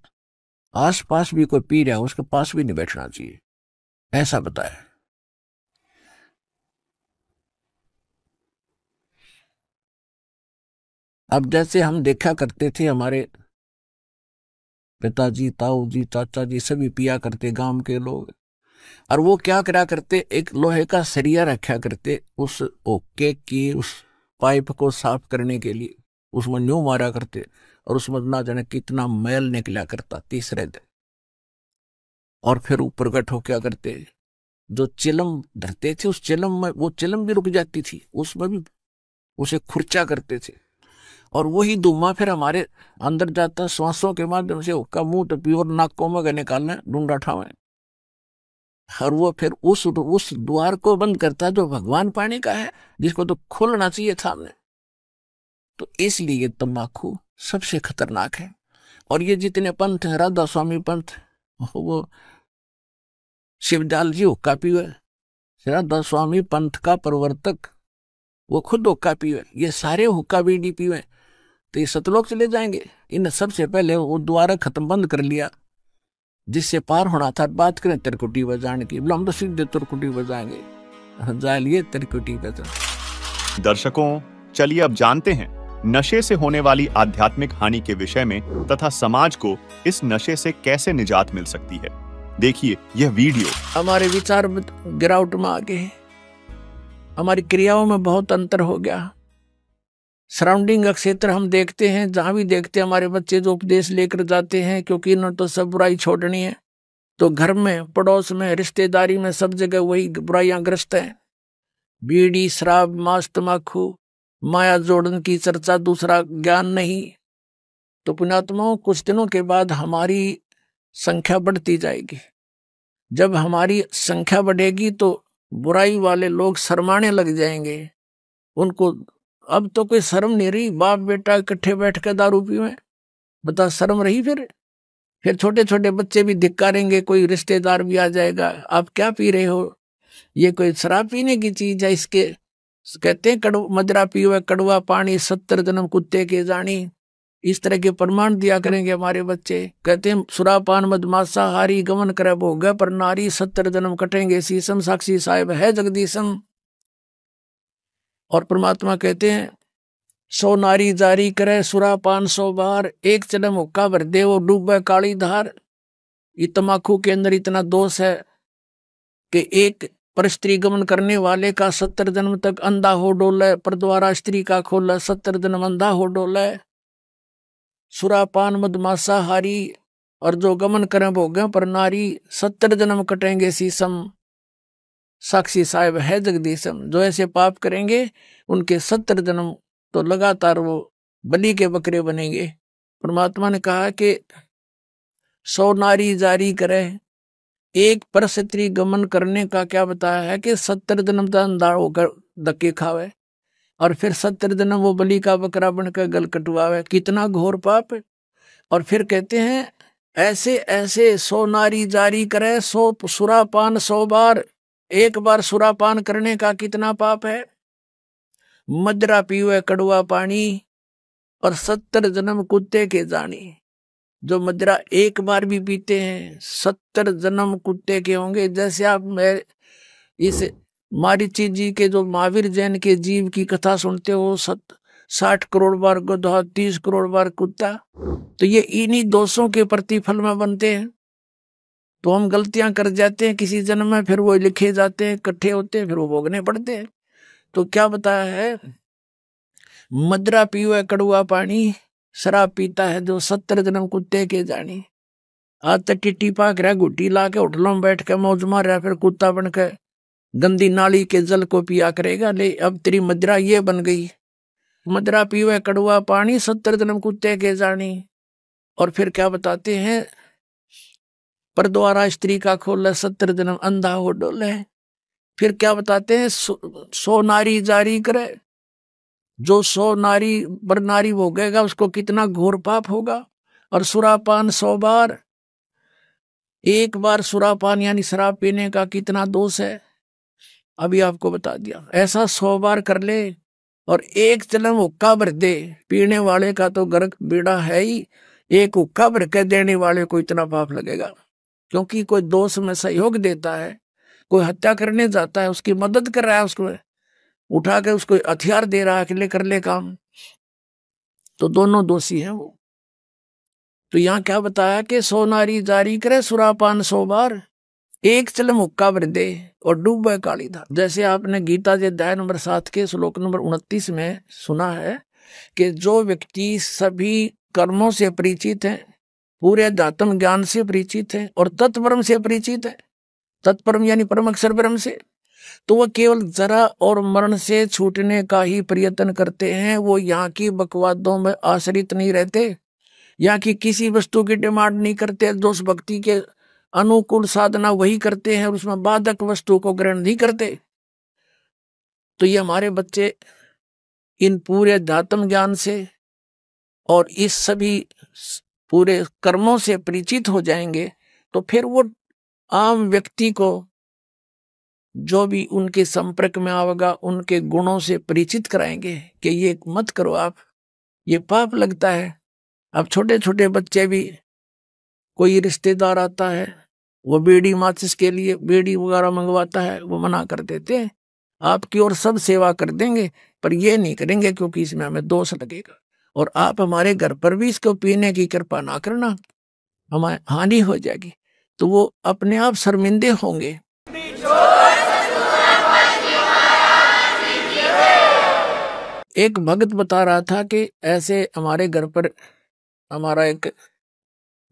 आसपास भी कोई पी रहा है उसके पास भी नहीं बैठना चाहिए, ऐसा बताया। अब जैसे हम देखा करते थे, हमारे पिताजी, ताऊ जी, चाचा जी सभी पिया करते गांव के लोग। और वो क्या करा करते, एक लोहे का सरिया रखा करते, उस ओके की उस पाइप को साफ करने के लिए उसमें न्यू मारा करते, और उसमें ना जाने कितना मैल निकला करता तीसरे दिन। और फिर ऊपर गठ हो क्या करते, जो चिलम धरते थे उस चिलम में, वो चिलम भी रुक जाती थी, उसमें भी उसे खुर्चा करते थे। और वही धुआं फिर हमारे अंदर जाता, श्वासों के माध्यम से हुक्का मुंह तो प्योर नाकों में निकालना, ढूंढा ठावे। और वो फिर उस द्वार को बंद करता जो भगवान पाने का है, जिसको तो खोलना चाहिए था हमने। तो इसलिए तम्बाकू सबसे खतरनाक है। और ये जितने पंथ हैं, राधा स्वामी पंथ, वो शिवदयाल जी हुक्का पीवे, राधा स्वामी पंथ का प्रवर्तक वो खुद हुक्का पीवे, ये सारे हुक्का बीड़ी पीवे, तो ये सतलोक चले जाएंगे। इन सबसे पहले वो द्वारा खत्म बंद कर लिया, जिससे पार होना था। बात करें तिरकुटी बजाने की, बोला हम तो सीधे तिरकुटी बजाएंगे, जा लिए तिरकुटी बजा। दर्शकों, चलिए अब जानते हैं नशे से होने वाली आध्यात्मिक हानि के विषय में तथा समाज को इस नशे से कैसे निजात मिल सकती है। देखिए यह वीडियो। हमारे विचार गिरावट में आ गए, हमारी क्रियाओं में बहुत अंतर हो गया। सराउंडिंग का क्षेत्र हम देखते हैं, जहां भी देखते हैं हमारे बच्चे जो उपदेश लेकर जाते हैं, क्योंकि इन्होंने तो सब बुराई छोड़नी है, तो घर में, पड़ोस में, रिश्तेदारी में, सब जगह वही बुराइयां ग्रस्त हैं। बीड़ी, शराब, मांस, तमाकू, माया जोड़न की चर्चा, दूसरा ज्ञान नहीं। तो पुण्यात्माओं, कुछ दिनों के बाद हमारी संख्या बढ़ती जाएगी। जब हमारी संख्या बढ़ेगी तो बुराई वाले लोग शर्माने लग जाएंगे। उनको अब तो कोई शर्म नहीं रही, बाप बेटा इकट्ठे बैठ कर दारू पीवे, बता शर्म रही? फिर छोटे छोटे बच्चे भी धिक्कारेंगे, कोई रिश्तेदार भी आ जाएगा, आप क्या पी रहे हो, ये कोई शराब पीने की चीज है? इसके कहते हैं मदरा पीवे कड़वा पानी, 70 जन्म कुत्ते के जानी। इस तरह के प्रमाण दिया करेंगे हमारे बच्चे। कहते हैं सुरापान मदमासा हारी गमन करे भोग पर नारी, 70 जन्म कटेंगे शीशम, साक्षी साहिब है जगदीशम। और परमात्मा कहते हैं 100 नारी जारी करे सुरापान 100 बार, एक जन्म हुक्का भर दे वो डूबे काली धार। ये तमाकू के अंदर इतना दोष है कि एक पर स्त्री गमन करने वाले का 70 जन्म तक अंधा हो डोले, पर द्वारा स्त्री का खोला 70 जन्म अंधा हो डोले। सुरापान मदमासा हारी, और जो गमन करें भोगे पर नारी, 70 जन्म कटेंगे शीशम, साक्षी साहिब है जगदीशम। जो ऐसे पाप करेंगे उनके 70 जन्म तो लगातार वो बलि के बकरे बनेंगे। परमात्मा ने कहा कि 100 नारी जारी करे, एक पर स्त्री गमन करने का क्या बताया है कि 70 जन्म तक अंधा होकर धक्के खावे, और फिर 70 जन्म वो बलि का बकरा बनकर गल कटवावे। कितना घोर पाप है। और फिर कहते हैं ऐसे ऐसे 100 नारी जारी करे, 100 सुरापान 100 बार, एक बार सुरापान करने का कितना पाप है। मदरा पीवे कड़वा पानी, और 70 जन्म कुत्ते के जानी। जो मदरा एक बार भी पीते हैं 70 जन्म कुत्ते के होंगे। जैसे आप मैं इस मारीची जी के जो महावीर जैन के जीव की कथा सुनते हो, 60 करोड़ बार गधा, 30 करोड़ बार कुत्ता, तो ये इन्हीं दोषों के प्रतिफल में बनते हैं। तो हम गलतियां कर जाते हैं किसी जन्म में, फिर वो लिखे जाते हैं, इकट्ठे होते हैं, फिर वो भोगने पड़ते हैं। तो क्या बताया है, मदरा पीवे कड़वा पानी, शराब पीता है जो 70 जन्म कुत्ते के जानी। आज तक टिट्टी पाक रहा, गुट्टी ला के होटलों में बैठ के मौज मार रहा, फिर कुत्ता बन के गंदी नाली के जल को पिया करेगा। ले अब तेरी मदरा ये बन गई, मदरा पीवे कड़वा पानी, 70 जन्म कुत्ते के जानी। और फिर क्या बताते हैं, पर द्वारा स्त्री का खोला 70 जन्म अंधा हो डोले। फिर क्या बताते हैं, 100 नारी जारी करे, जो 100 नारी बर नारी भोगेगा उसको कितना घोर पाप होगा। और सुरापान 100 बार, एक बार सुरापान यानी शराब पीने का कितना दोष है, अभी आपको बता दिया। ऐसा 100 बार कर ले और एक जन्म हुक्का भर दे, पीने वाले का तो गर्क बेड़ा है ही, एक हुक्का भर के देने वाले को इतना पाप लगेगा। क्योंकि कोई दोष में सहयोग देता है, कोई हत्या करने जाता है, उसकी मदद कर रहा है, उसको उठा के उसको हथियार दे रहा है कि ले कर ले काम, तो दोनों दोषी हैं वो। तो यहाँ क्या बताया कि 100 नारी जारी करे सुरापान 100 बार, एक चलम हुक्का भर दे और डूबे काली धार। जैसे आपने गीता जी अध्याय नंबर 7 के श्लोक नंबर 29 में सुना है कि जो व्यक्ति सभी कर्मों से परिचित है, पूरे अध्यात्म ज्ञान से परिचित है और तत्परम से परिचित है, तत्परम यानी परम अक्षर ब्रह्म से, तो वह केवल जरा और मरण से छूटने का ही प्रयत्न करते हैं। वो यहाँ की बकवादों में आश्रित नहीं रहते, यहाँ की किसी वस्तु की डिमांड नहीं करते, दोष भक्ति के अनुकूल साधना वही करते हैं, उसमें बाधक वस्तु को ग्रहण नहीं करते। तो ये हमारे बच्चे इन पूरे अध्यात्म ज्ञान से और इस सभी पूरे कर्मों से परिचित हो जाएंगे, तो फिर वो आम व्यक्ति को जो भी उनके संपर्क में आवेगा उनके गुणों से परिचित कराएंगे कि ये मत करो आप, ये पाप लगता है। अब छोटे छोटे बच्चे भी, कोई रिश्तेदार आता है, वो बीड़ी माचिस के लिए बीड़ी वगैरह मंगवाता है, वो मना कर देते हैं, आपकी और सब सेवा कर देंगे, पर ये नहीं करेंगे क्योंकि इसमें हमें दोष लगेगा। और आप हमारे घर पर भी इसको पीने की कृपा ना करना, हमें हानि हो जाएगी, तो वो अपने आप शर्मिंदे होंगे। एक भक्त बता रहा था कि ऐसे हमारे घर पर हमारा एक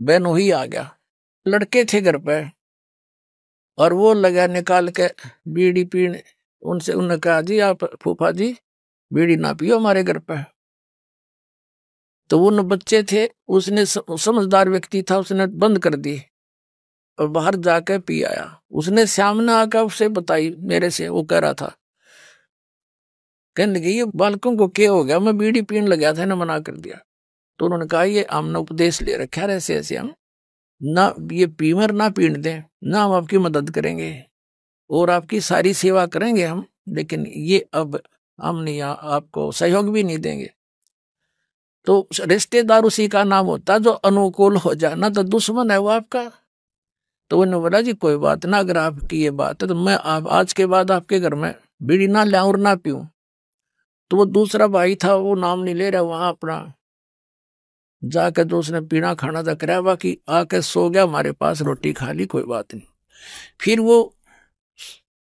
बहनोई आ गया, लड़के थे घर पे, और वो लगा निकाल के बीड़ी पीने। उनसे उन्होंने कहा, जी आप फूफा जी बीड़ी ना पियो हमारे घर पे। तो वो न बच्चे थे, उसने समझदार व्यक्ति था, उसने बंद कर दी और बाहर जाकर पी आया। उसने सामने आकर उसे बताई मेरे से, वो कह रहा था, कहने लगे ये बालकों को क्या हो गया, मैं बीड़ी पीने लगा था ना, मना कर दिया। तो उन्होंने कहा ये हमने उपदेश ले रखा है ऐसे ऐसे, हम ना ये पीमर ना पीने दें, ना हम आपकी मदद करेंगे और आपकी सारी सेवा करेंगे हम, लेकिन ये अब हम नहीं आपको सहयोग भी नहीं देंगे। तो रिश्तेदार उसी का नाम होता है जो अनुकूल हो जाए, ना तो दुश्मन है वो आपका। तो उन्होंने बोला जी कोई बात ना, अगर आपकी ये बात है तो मैं आज के बाद आपके घर में बीड़ी ना लाऊं और ना पीऊं। तो वो दूसरा भाई था, वो नाम नहीं ले रहा, वहां अपना जाकर जो उसने पीना खाना था कराया, बाकी आके सो गया, हमारे पास रोटी खा ली, कोई बात नहीं। फिर वो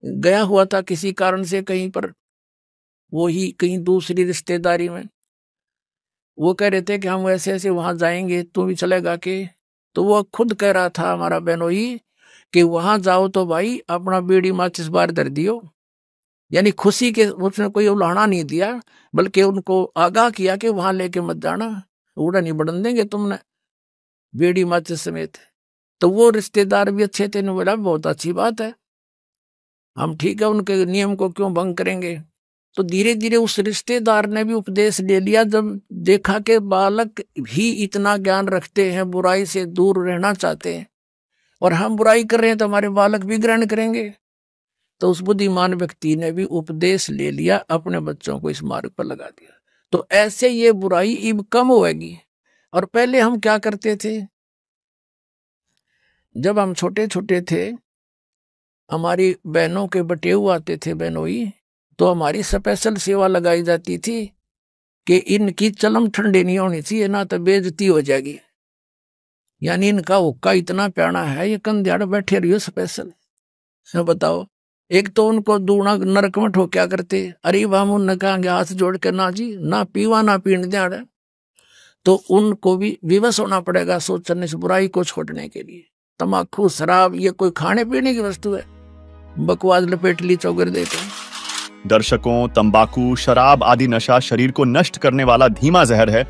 गया हुआ था किसी कारण से कहीं पर, वो ही कहीं दूसरी रिश्तेदारी में, वो कह रहे थे कि हम ऐसे ऐसे वहां जाएंगे, तू भी चलेगा के? तो वो खुद कह रहा था हमारा बहनोई कि वहां जाओ तो भाई अपना बीड़ी माचिस बाहर धर दियो, यानी खुशी के, उसने कोई उलाहना नहीं दिया, बल्कि उनको आगाह किया कि वहां लेके मत जाना, उड़ा नहीं बढ़न देंगे तुमने बीड़ी माचिस समेत। तो वो रिश्तेदार भी अच्छे थे, बोला बहुत अच्छी बात है, हम ठीक है, उनके नियम को क्यों भंग करेंगे। तो धीरे धीरे उस रिश्तेदार ने भी उपदेश ले लिया, जब देखा कि बालक भी इतना ज्ञान रखते हैं, बुराई से दूर रहना चाहते हैं, और हम बुराई कर रहे हैं तो हमारे बालक भी ग्रहण करेंगे। तो उस बुद्धिमान व्यक्ति ने भी उपदेश ले लिया, अपने बच्चों को इस मार्ग पर लगा दिया। तो ऐसे ये बुराई अब कम होगी। और पहले हम क्या करते थे, जब हम छोटे छोटे थे, हमारी बहनों के बटेऊ आते थे बहनोई, तो हमारी स्पेशल सेवा लगाई जाती थी कि इनकी चलम ठंडी नहीं होनी चाहिए, ना तो बेइज्जती हो जाएगी, यानी इनका हुक्का इतना प्यारा है, ये कंध्याड़ बैठे रहियो स्पेशल। बताओ, एक तो उनको दूना नरक में ठोक्या करते, अरे हम उनने कहेंगे हाथ जोड़ के, ना जी ना पीवा ना पीने दें, तो उनको भी विवश होना पड़ेगा सोचने से बुराई को छोड़ने के लिए। तम्बाकू शराब ये कोई खाने पीने की वस्तु है, बकवास लपेट ली चौगर देते। दर्शकों, तंबाकू, शराब आदि नशा शरीर को नष्ट करने वाला धीमा जहर है,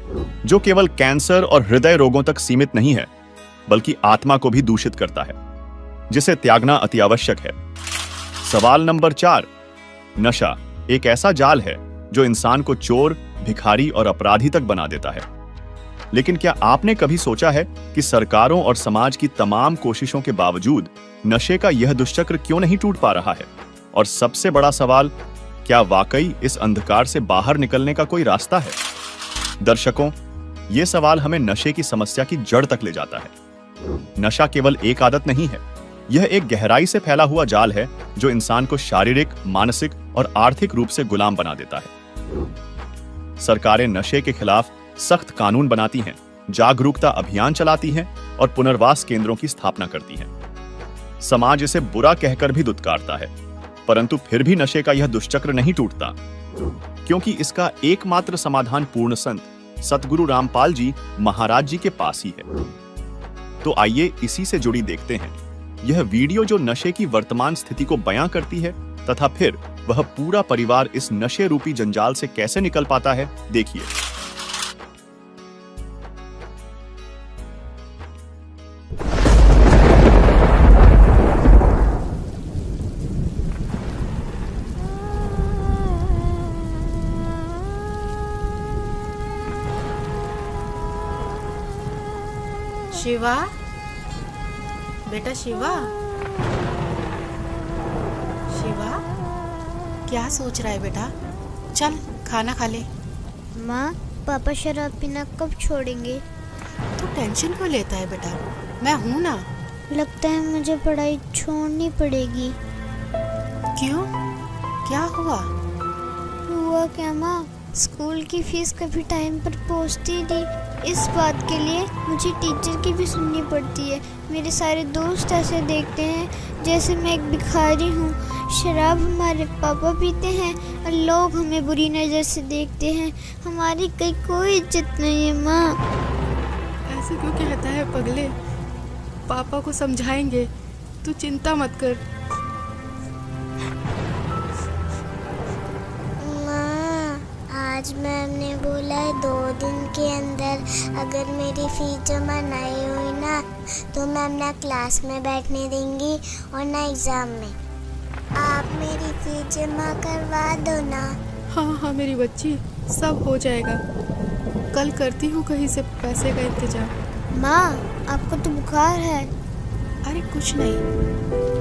जो केवल कैंसर और हृदय रोगों तक सीमित नहीं है, बल्कि आत्मा को भी दूषित करता है, जिसे त्यागना अति आवश्यक है। सवाल नंबर 4, नशा एक ऐसा जाल है जो इंसान को चोर, भिखारी और अपराधी तक बना देता है। लेकिन क्या आपने कभी सोचा है कि सरकारों और समाज की तमाम कोशिशों के बावजूद नशे का यह दुष्चक्र क्यों नहीं टूट पा रहा है? और सबसे बड़ा सवाल, क्या वाकई इस अंधकार से बाहर निकलने का कोई रास्ता है? दर्शकों, यह सवाल हमें नशे की समस्या की जड़ तक ले जाता है। नशा केवल एक आदत नहीं है, यह एक गहराई से फैला हुआ जाल है जो इंसान को शारीरिक, मानसिक और आर्थिक रूप से गुलाम बना देता है। सरकारें नशे के खिलाफ सख्त कानून बनाती हैं, जागरूकता अभियान चलाती हैं और पुनर्वास केंद्रों की स्थापना करती हैं। समाज इसे बुरा कहकर भी दुत्कारता है, परंतु फिर भी नशे का यह दुष्चक्र नहीं टूटता, क्योंकि इसका एकमात्र समाधान पूर्ण संत सतगुरु रामपाल जी महाराज जी के पास ही है। तो आइए इसी से जुड़ी देखते हैं यह वीडियो जो नशे की वर्तमान स्थिति को बयां करती है, तथा फिर वह पूरा परिवार इस नशे रूपी जंजाल से कैसे निकल पाता है। देखिए। शिवा, बेटा शिवा, शिवा क्या सोच रहा है बेटा? चल खाना खा ले। माँ, पापा शराब पीना कब छोड़ेंगे? तू टेंशन क्यों लेता है बेटा, मैं हूँ ना। लगता है मुझे पढ़ाई छोड़नी पड़ेगी। क्यों, क्या हुआ? हुआ क्या माँ? स्कूल की फीस कभी टाइम पर पहुंचती नहीं। इस बात के लिए मुझे टीचर की भी सुननी पड़ती है। मेरे सारे दोस्त ऐसे देखते हैं जैसे मैं एक भिखारी हूँ। शराब हमारे पापा पीते हैं और लोग हमें बुरी नज़र से देखते हैं। हमारी कहीं कोई इज्जत नहीं है माँ। ऐसे क्यों कहता है पगले? पापा को समझाएंगे, तू चिंता मत कर। आज मैम ने बोला है 2 दिन के अंदर अगर मेरी फीस जमा नहीं हुई ना तो मैम ना क्लास में बैठने देंगी और ना एग्ज़ाम में। आप मेरी फीस जमा करवा दो ना। हाँ हाँ मेरी बच्ची, सब हो जाएगा। कल करती हूँ कहीं से पैसे का इंतजाम। माँ आपको तो बुखार है। अरे कुछ नहीं,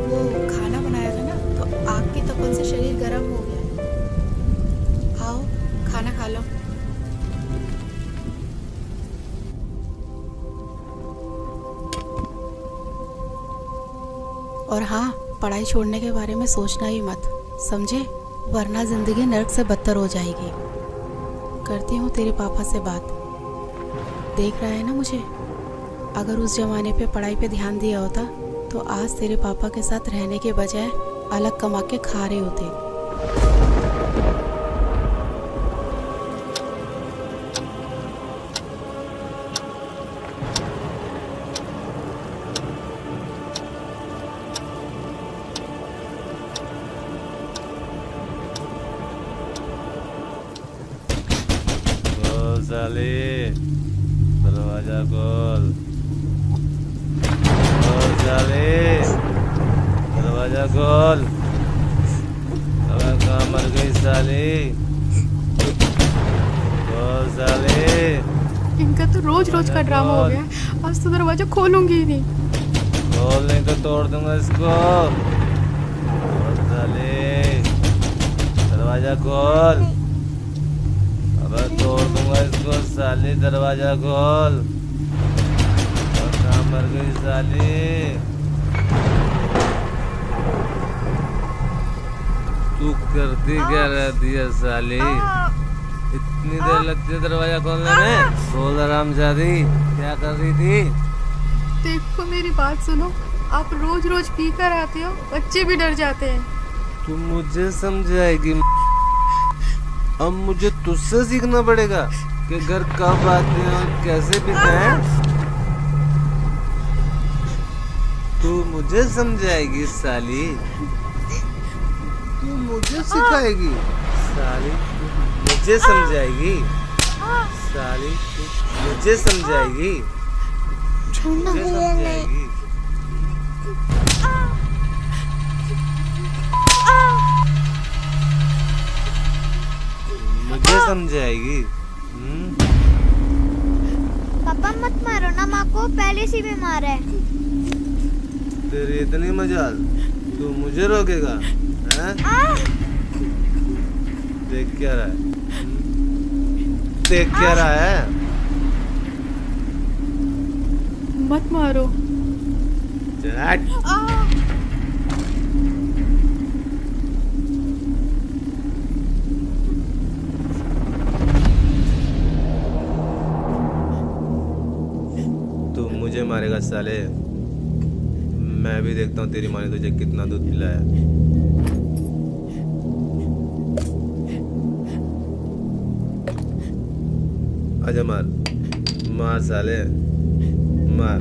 वो खाना बनाया था ना तो आग की तपन से शरीर गर्म हो गया। आओ खाना खा लो। और हाँ, पढ़ाई छोड़ने के बारे में सोचना ही मत, समझे? वरना जिंदगी नर्क से बदतर हो जाएगी। करती हूँ तेरे पापा से बात। देख रहा है ना मुझे? अगर उस जमाने पे पढ़ाई पे ध्यान दिया होता तो आज तेरे पापा के साथ रहने के बजाय अलग कमा के खा रहे होते। साले दरवाजा खोल। साले दरवाजा खोल। अबे कहाँ मर गई साले? खोल साले। इनका तो रोज रोज का ड्रामा हो गया। आज तो दरवाजा खोलूंगी ही नहीं। खोल नहीं तो तोड़ दूंगा इसको। खोल साले दरवाजा खोल। अबे तोड़ दूंगा इसको साली। दरवाजा खोल। और कहाँ मर गई साली? तू करती क्या रहती है साली? इतनी देर लगती है दरवाजा खोलने में? खोल हरामजादी, क्या कर रही थी? देखो मेरी बात सुनो, आप रोज रोज पी कर आते हो, बच्चे भी डर जाते हैं। तू मुझे समझाएगी? अब मुझे तुझसे सीखना पड़ेगा कि घर कब आते हैं और कैसे पीते हैं। तू मुझे समझाएगी साली? तू मुझे सिखाएगी साली? मुझे समझाएगी साली? मुझे समझाएगी? मुझे समझाएगी? मुझे समझाएगी? पापा मत मारो ना माँ को, पहले से बीमार है। तेरी इतनी मजाल, तू मुझे रोकेगा? देख क्या रहा है? देख क्या रहा है? मत मारो। तू मुझे मारेगा साले? मैं भी देखता हूँ तेरी माँ ने तुझे कितना दूध पिलाया। आजा मार, मार साले, मार।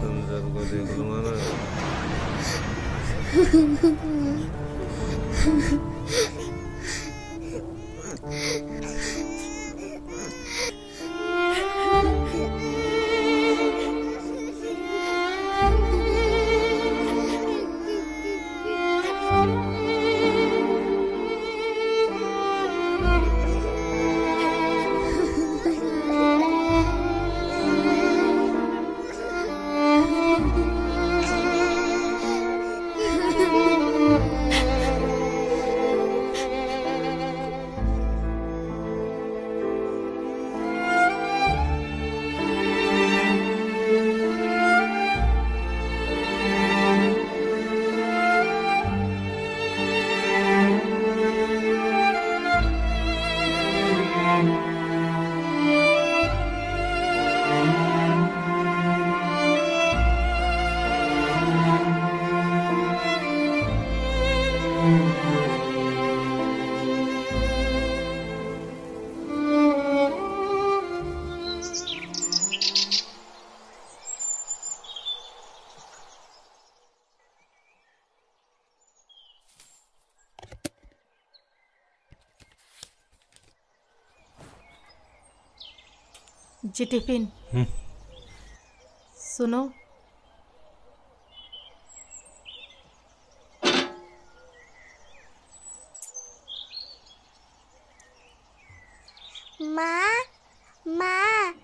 तुम सबको देख लूंगा मैं। जी टिफिन। सुनो, माँ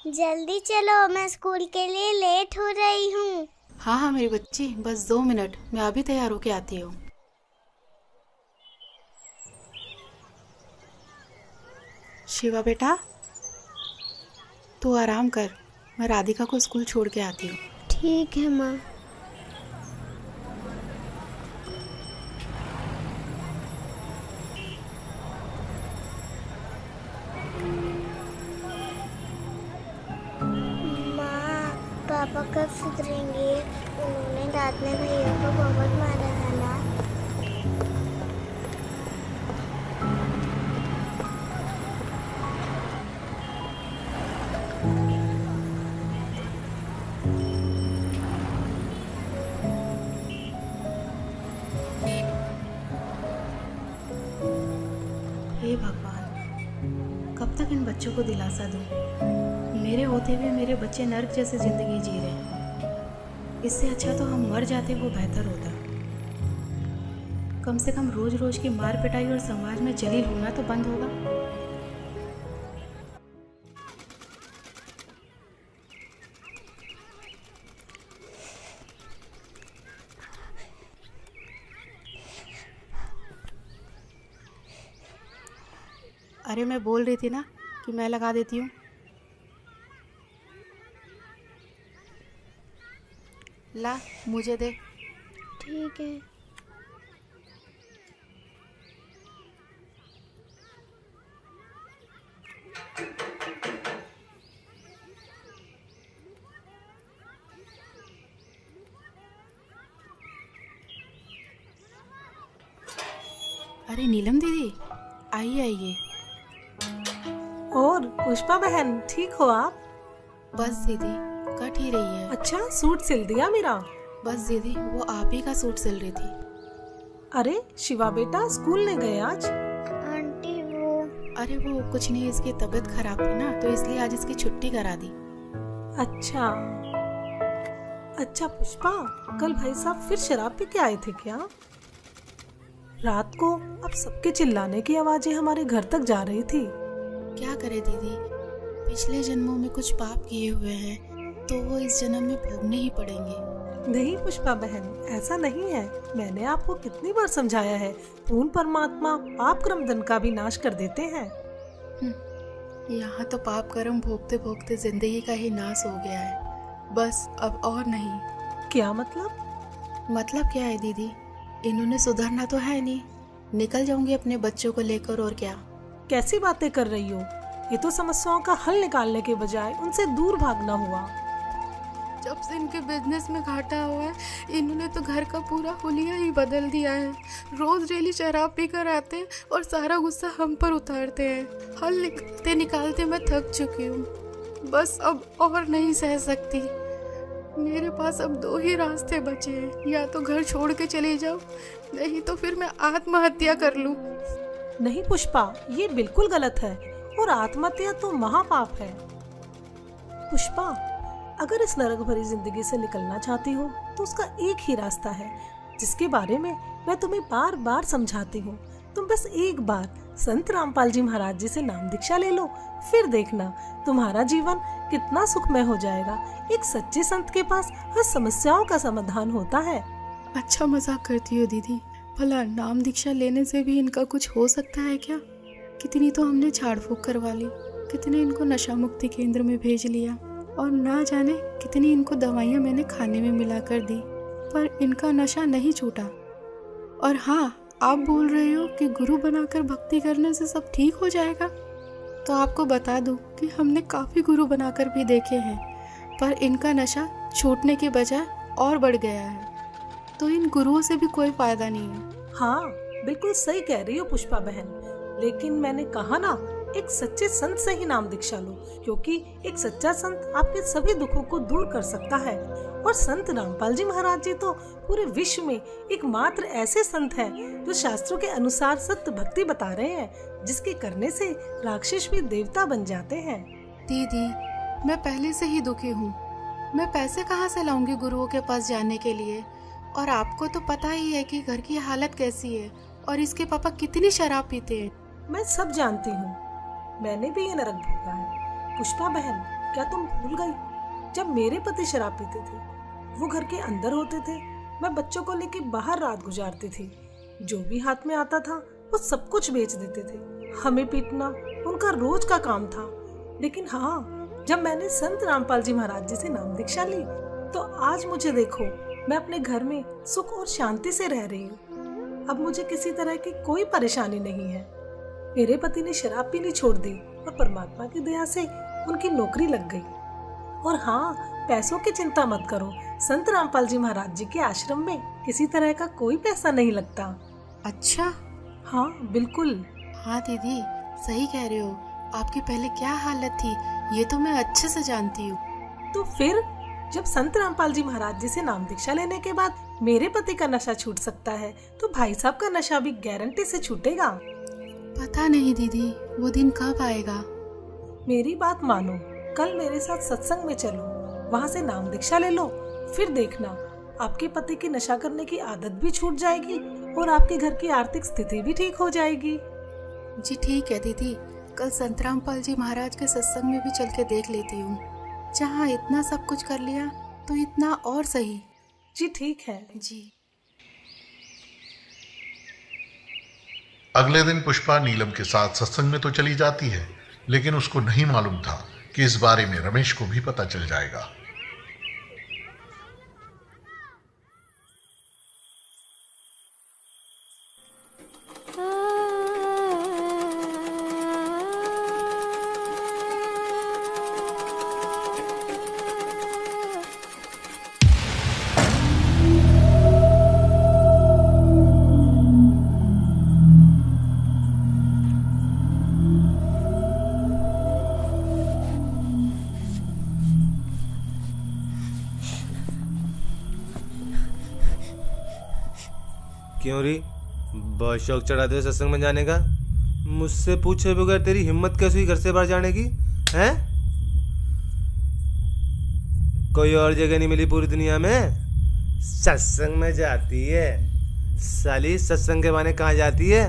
जल्दी चलो, मैं स्कूल के लिए लेट हो रही हूँ। हाँ हाँ मेरी बच्ची, बस 2 मिनट, मैं अभी तैयार होके आती हूँ। शिवा बेटा, तू आराम कर, मैं राधिका को स्कूल छोड़ के आती हूँ। ठीक है माँ। पापा कब सुधरेंगे? उन्होंने रात में भैया को बहुत मारा है ना। हे भगवान, कब तक इन बच्चों को दिलासा दूं? मेरे होते हुए मेरे बच्चे नर्क जैसे जिंदगी जी रहे हैं। इससे अच्छा तो हम मर जाते, वो बेहतर होता। कम से कम रोज रोज की मार पिटाई और समाज में जलील होना तो बंद होगा। अरे मैं बोल रही थी ना कि मैं लगा देती हूँ। ला, मुझे दे। ठीक है। अरे नीलम दीदी, आइए आइए। और पुष्पा बहन, ठीक हो आप? बस दीदी, कट ही रही है। अच्छा, सूट सिल दिया मेरा? बस दीदी, वो आप ही का सूट सिल रही थी। अरे शिवा बेटा स्कूल नहीं गए आज? आंटी वो अरे वो कुछ नहीं, इसकी तबीयत खराब थी ना, तो इसलिए आज इसकी छुट्टी करा दी। अच्छा अच्छा पुष्पा, कल भाई साहब फिर शराब पी के आए थे क्या? रात को अब सबके चिल्लाने की आवाजें हमारे घर तक जा रही थी। क्या करे दीदी, पिछले जन्मों में कुछ पाप किए हुए हैं तो वो इस जन्म में भोगने ही पड़ेंगे। नहीं पुष्पा बहन, ऐसा नहीं है। मैंने आपको कितनी बार समझाया है, पूर्ण परमात्मा पाप कर्म दंड का भी नाश कर देते हैं। यहाँ तो पाप कर्म भोगते भोगते जिंदगी का ही नाश हो गया है, बस अब और नहीं। क्या मतलब? मतलब क्या है दीदी, इन्होंने सुधरना तो है नहीं, निकल जाऊंगी अपने बच्चों को लेकर। और क्या? कैसी बातें कर रही हो? ये तो समस्याओं का हल निकालने के बजाय उनसे दूर भागना हुआ। जब से इनके बिजनेस में घाटा हुआ है, इन्होंने तो घर का पूरा हुलिया ही बदल दिया है। रोज डेली शराब पी कर आते हैं और सारा गुस्सा हम पर उतारते हैं। हल निकालते निकालते मैं थक चुकी हूँ, बस अब और नहीं सह सकती। मेरे पास अब 2 ही रास्ते बचे हैं, या तो घर छोड़ के चली जाओ, नहीं तो फिर मैं आत्महत्या कर लूं। नहीं पुष्पा, ये बिल्कुल गलत है और आत्महत्या तो महापाप है। पुष्पा, अगर इस नरक भरी जिंदगी से निकलना चाहती हो तो उसका एक ही रास्ता है, जिसके बारे में मैं तुम्हें बार बार समझाती हूँ। तुम बस एक बार संत रामपाल जी महाराज जी से नाम दीक्षा ले लो, फिर देखना तुम्हारा जीवन कितना सुखमय हो जाएगा। एक सच्चे संत के पास हर समस्याओं का समाधान होता है। अच्छा मजाक करती हो दीदी, भला नाम दीक्षा लेने से भी इनका कुछ हो सकता है क्या? कितनी तो हमने झाड़ फूक करवा ली, कितने इनको नशा मुक्ति केंद्र में भेज लिया, और ना जाने कितनी इनको दवाइयाँ मैंने खाने में मिला कर दी, पर इनका नशा नहीं छूटा। और हाँ, आप बोल रहे हो कि गुरु बनाकर भक्ति करने से सब ठीक हो जाएगा, तो आपको बता दूं कि हमने काफ़ी गुरु बनाकर भी देखे हैं, पर इनका नशा छूटने के बजाय और बढ़ गया है। तो इन गुरुओं से भी कोई फायदा नहीं है। हाँ बिल्कुल सही कह रही हो पुष्पा बहन, लेकिन मैंने कहा ना, एक सच्चे संत से ही नाम दीक्षा लो, क्योंकि एक सच्चा संत आपके सभी दुखों को दूर कर सकता है। और संत रामपाल जी महाराज जी तो पूरे विश्व में एकमात्र ऐसे संत हैं जो शास्त्रों के अनुसार सत्य भक्ति बता रहे हैं, जिसके करने से राक्षस भी देवता बन जाते हैं। दीदी, मैं पहले से ही दुखी हूँ। मैं पैसे कहाँ से लाऊंगी गुरुओं के पास जाने के लिए? और आपको तो पता ही है कि घर की हालत कैसी है और इसके पापा कितनी शराब पीते हैं। मैं सब जानती हूँ, मैंने भी ये नरक भोगा है। पुष्पा बहन, क्या तुम भूल गई जब मेरे पति शराब पीते थे, वो घर के अंदर होते थे, मैं बच्चों को लेके बाहर रात गुजारती थी। जो भी हाथ में आता था वो सब कुछ बेच देते थे। हमें पीटना उनका रोज का काम था। लेकिन हाँ, जब मैंने संत रामपाल जी महाराज जी से नाम दीक्षा ली तो आज मुझे देखो, मैं अपने घर में सुख और शांति से रह रही हूँ। अब मुझे किसी तरह की कोई परेशानी नहीं है। मेरे पति ने शराब पीनी छोड़ दी और परमात्मा की दया से उनकी नौकरी लग गई। और हाँ, पैसों की चिंता मत करो, संत रामपाल जी महाराज जी के आश्रम में किसी तरह का कोई पैसा नहीं लगता। अच्छा? हाँ बिल्कुल। हाँ दीदी, सही कह रहे हो। आपकी पहले क्या हालत थी ये तो मैं अच्छे से जानती हूँ। तो फिर जब संत रामपाल जी महाराज जी से नाम दीक्षा लेने के बाद मेरे पति का नशा छूट सकता है तो भाई साहब का नशा भी गारंटी से छूटेगा। पता नहीं दीदी, वो दिन कब आएगा? मेरी बात मानो, कल मेरे साथ सत्संग में चलो, वहाँ से नाम दीक्षा ले लो, फिर देखना आपके पति की नशा करने की आदत भी छूट जाएगी और आपके घर की आर्थिक स्थिति भी ठीक हो जाएगी। जी ठीक है दीदी, कल संत रामपाल जी महाराज के सत्संग में भी चल के देख लेती हूँ। जहाँ इतना सब कुछ कर लिया तो इतना और सही। जी ठीक है जी। अगले दिन पुष्पा नीलम के साथ सत्संग में तो चली जाती है, लेकिन उसको नहीं मालूम था कि इस बारे में रमेश को भी पता चल जाएगा। क्यों री, बहुत शौक चढ़ाते हो सत्संग में जाने का? मुझसे पूछे बगैर तेरी हिम्मत कैसे हुई घर से बाहर जाने की? हैं? कोई और जगह नहीं मिली पूरी दुनिया में? सत्संग में जाती है साली, सत्संग के बहाने कहाँ जाती है?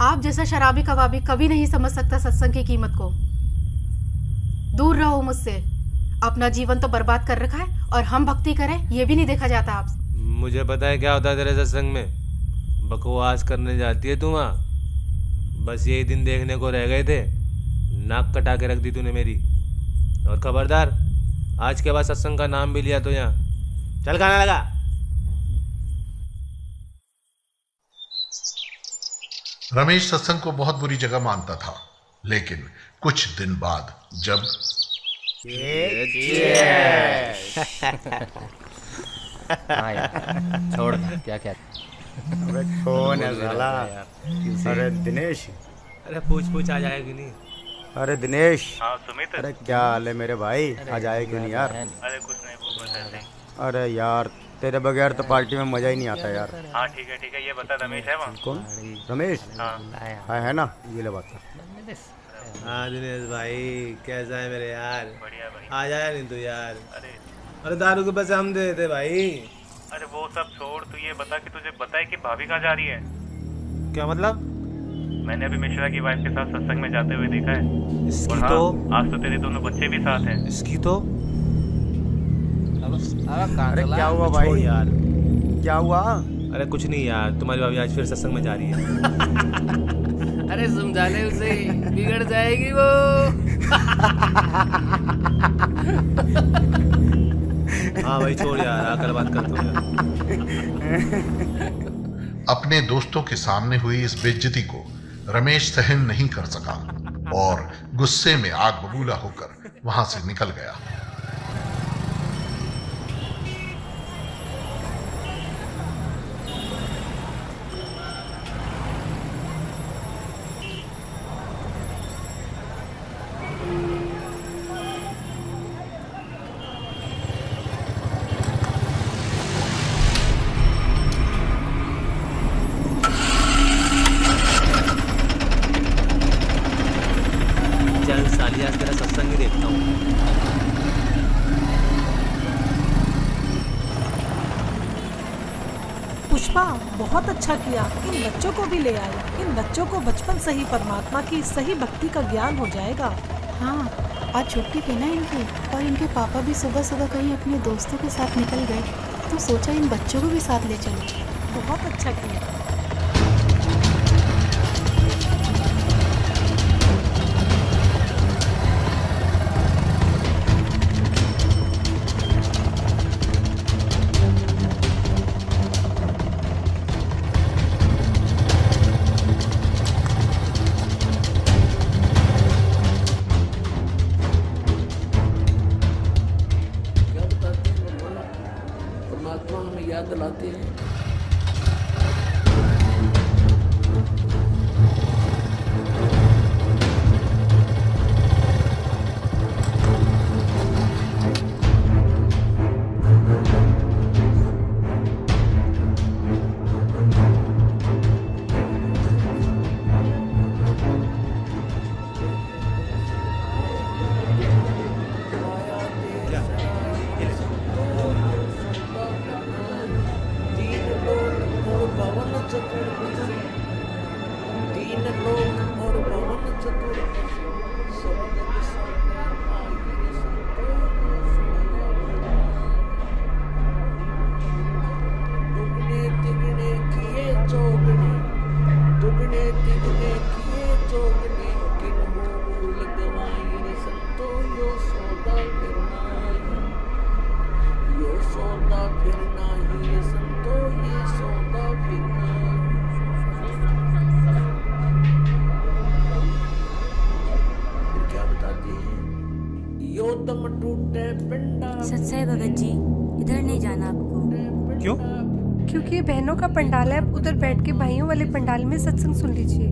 आप जैसा शराबी कबाबी कभी नहीं समझ सकता सत्संग की कीमत को। दूर रहो मुझसे। अपना जीवन तो बर्बाद कर रखा है और हम भक्ति करें ये भी नहीं देखा जाता आप। मुझे पता है क्या होता है तेरे सत्संग में। बकवास करने जाती है तू वहाँ। बस यही दिन देखने को रह गए थे, नाक कटा के रख दी तूने मेरी। और खबरदार, आज के बाद सत्संग का नाम भी लिया तो यहाँ चल खाना लगा। रमेश सत्संग को बहुत बुरी जगह मानता था, लेकिन कुछ दिन बाद जब छोड़ क्या क्या। अबे कौन है साला? अरे दिनेश। अरे पूछ आ जाएगी नहीं। अरे दिनेश। हाँ सुमित। अरे क्या हाल है मेरे भाई? आज आए क्यों नहीं यार? अरे कुछ नहीं, वो बता। अरे यार तेरे बगैर तो पार्टी में मजा ही नहीं आता यार। हाँ ठीक है, ये बता रमेश है वहाँ? कौन? रमेश? हाँ है ना, ये ले बात। हाँ दिनेश भाई, कैसा है मेरे यार? बढ़िया भाई। आ जाया नहीं तू यार? अरे दारू के पैसे हम दे देते भाई। अरे वो सब छोड़, तू ये बता कि तुझे पता है कि भाभी कहाँ जा रही है? क्या मतलब? मैंने अभी मिश्रा की वाइफ के साथ सत्संग में जाते हुए देखा है। इसकी और हाँ, तो आज तो तेरे दोनों बच्चे भी साथ हैं। इसकी तो अरे क्या हुआ भाई? यार क्या हुआ? अरे कुछ नहीं यार, तुम्हारी भाभी आज फिर सत्संग में जा रही है। अरे समझा ले उसे, बिगड़ जाएगी वो। हाँ भाई छोड़ यार, आकर बात करता हूँ। अपने दोस्तों के सामने हुई इस बेइज्जती को रमेश सहन नहीं कर सका और गुस्से में आग बबूला होकर वहां से निकल गया। पुष्पा, बहुत अच्छा किया, इन बच्चों को भी ले आए। इन बच्चों को बचपन से ही परमात्मा की सही भक्ति का ज्ञान हो जाएगा। हाँ, आज छुट्टी थी ना इनकी, और इनके पापा भी सुबह सुबह कहीं अपने दोस्तों के साथ निकल गए, तो सोचा इन बच्चों को भी साथ ले चलो। बहुत अच्छा किया। परमात्मा हमें याद दिलाते हैं। सच्चाई भगत जी, इधर नहीं जाना आपको। क्यों? क्योंकि ये बहनों का पंडाल है, उधर बैठ के भाइयों वाले पंडाल में सत्संग सुन लीजिए।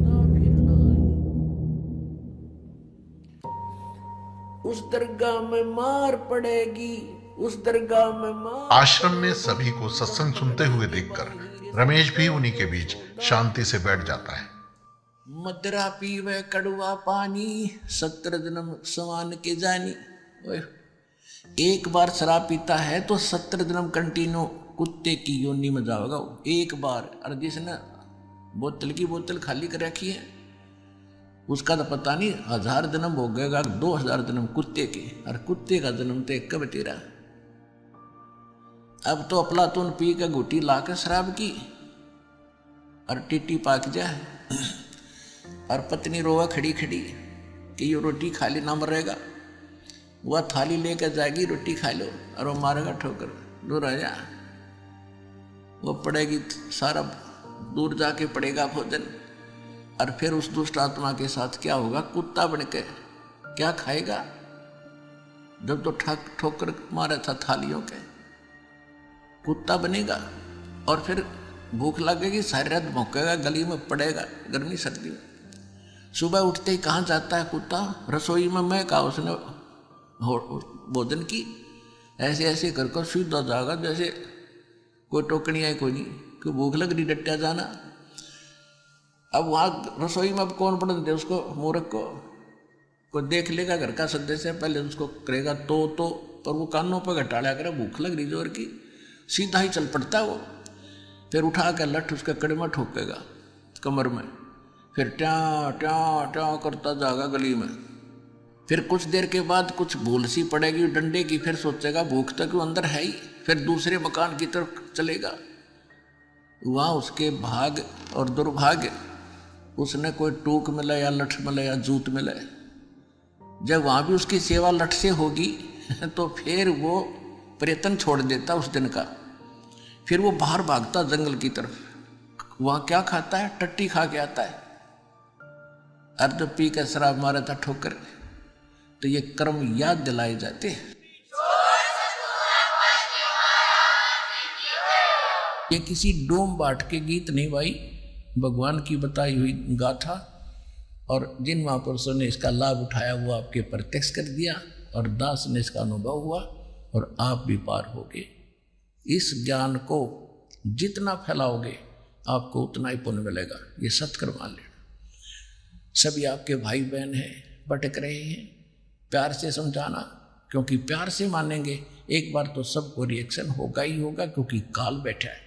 उस दरगाह में मार पड़ेगी, उस दरगाह में मार। आश्रम में सभी को सत्संग सुनते हुए देखकर रमेश भी उन्हीं के बीच शांति से बैठ जाता है। मदरा पीवे कड़वा पानी, 70 जन्म समान के जानी। एक बार शराब पीता है तो 70 जन्म कंटिन्यू कुत्ते की योनि में जाओगा एक बार। और जिसने बोतल की बोतल खाली कर रखी है उसका तो पता नहीं 1000 जन्म हो गएगा, 2000 जन्म कुत्ते के। और कुत्ते का जन्म तो एक कब तेरा। अब तो अफलातून पी के घुटी ला के शराब की और टिट्टी पाक जाए और पत्नी रोवा खड़ी खड़ी कि ये रोटी खा ले ना मरेगा। वह थाली लेकर जाएगी, रोटी खा लो, और वो मारेगा ठोकर, दूर आ जा। वो पड़ेगी सारा दूर जाके पड़ेगा भोजन। और फिर उस दुष्ट आत्मा के साथ क्या होगा? कुत्ता बन के क्या खाएगा? जब तो ठोकर मारा था थालियों के, कुत्ता बनेगा। और फिर भूख लगेगी, सारी रात भौंकेगा, गली में पड़ेगा गर्मी सर्दी में। सुबह उठते ही कहाँ जाता है कुत्ता? रसोई में मैं कहा उसने भोजन की। ऐसे ऐसे कर कर सीधा जाएगा जैसे कोई टोकनी है, कोई नहीं, कोई भूख लग रही, डट्टा जाना। अब वहाँ रसोई में अब कौन पढ़ दे उसको, मूर्ख को? कोई देख लेगा घर का सदस्य, पहले उसको करेगा तो पर वो कानों पर घटाड़ा करे, भूख लग रही जोर की, सीधा ही चल पड़ता वो। फिर उठा कर लठ उसके कड़े में ठोकेगा कमर में, फिर ट्या ट्या ट्या करता जाएगा गली में। फिर कुछ देर के बाद कुछ भूल सी पड़ेगी डंडे की, फिर सोचेगा भूख तक वो अंदर है ही, फिर दूसरे मकान की तरफ चलेगा। वहाँ उसके भाग और दुर्भाग्य, उसने कोई टूक मिले या लठ मिले या जूत मिले। जब वहाँ भी उसकी सेवा लठ से होगी तो फिर वो प्रयत्न छोड़ देता उस दिन का। फिर वो बाहर भागता जंगल की तरफ। वहाँ क्या खाता है? टट्टी खा के आता है। और जब पी कर शराब मारा था ठोकर, तो ये कर्म याद दिलाए जाते हैं। ये किसी डोम बाट के गीत नहीं भाई, भगवान की बताई हुई गाथा। और जिन महापुरुषों ने इसका लाभ उठाया वो आपके प्रत्यक्ष कर दिया, और दास ने इसका अनुभव हुआ, और आप भी पार होगे। इस ज्ञान को जितना फैलाओगे आपको उतना ही पुण्य मिलेगा। ये सत्कर्म मान लेना। सभी आपके भाई बहन हैं, भटक रहे हैं, प्यार से समझाना, क्योंकि प्यार से मानेंगे एक बार तो सबको रिएक्शन होगा ही होगा, क्योंकि काल बैठा है।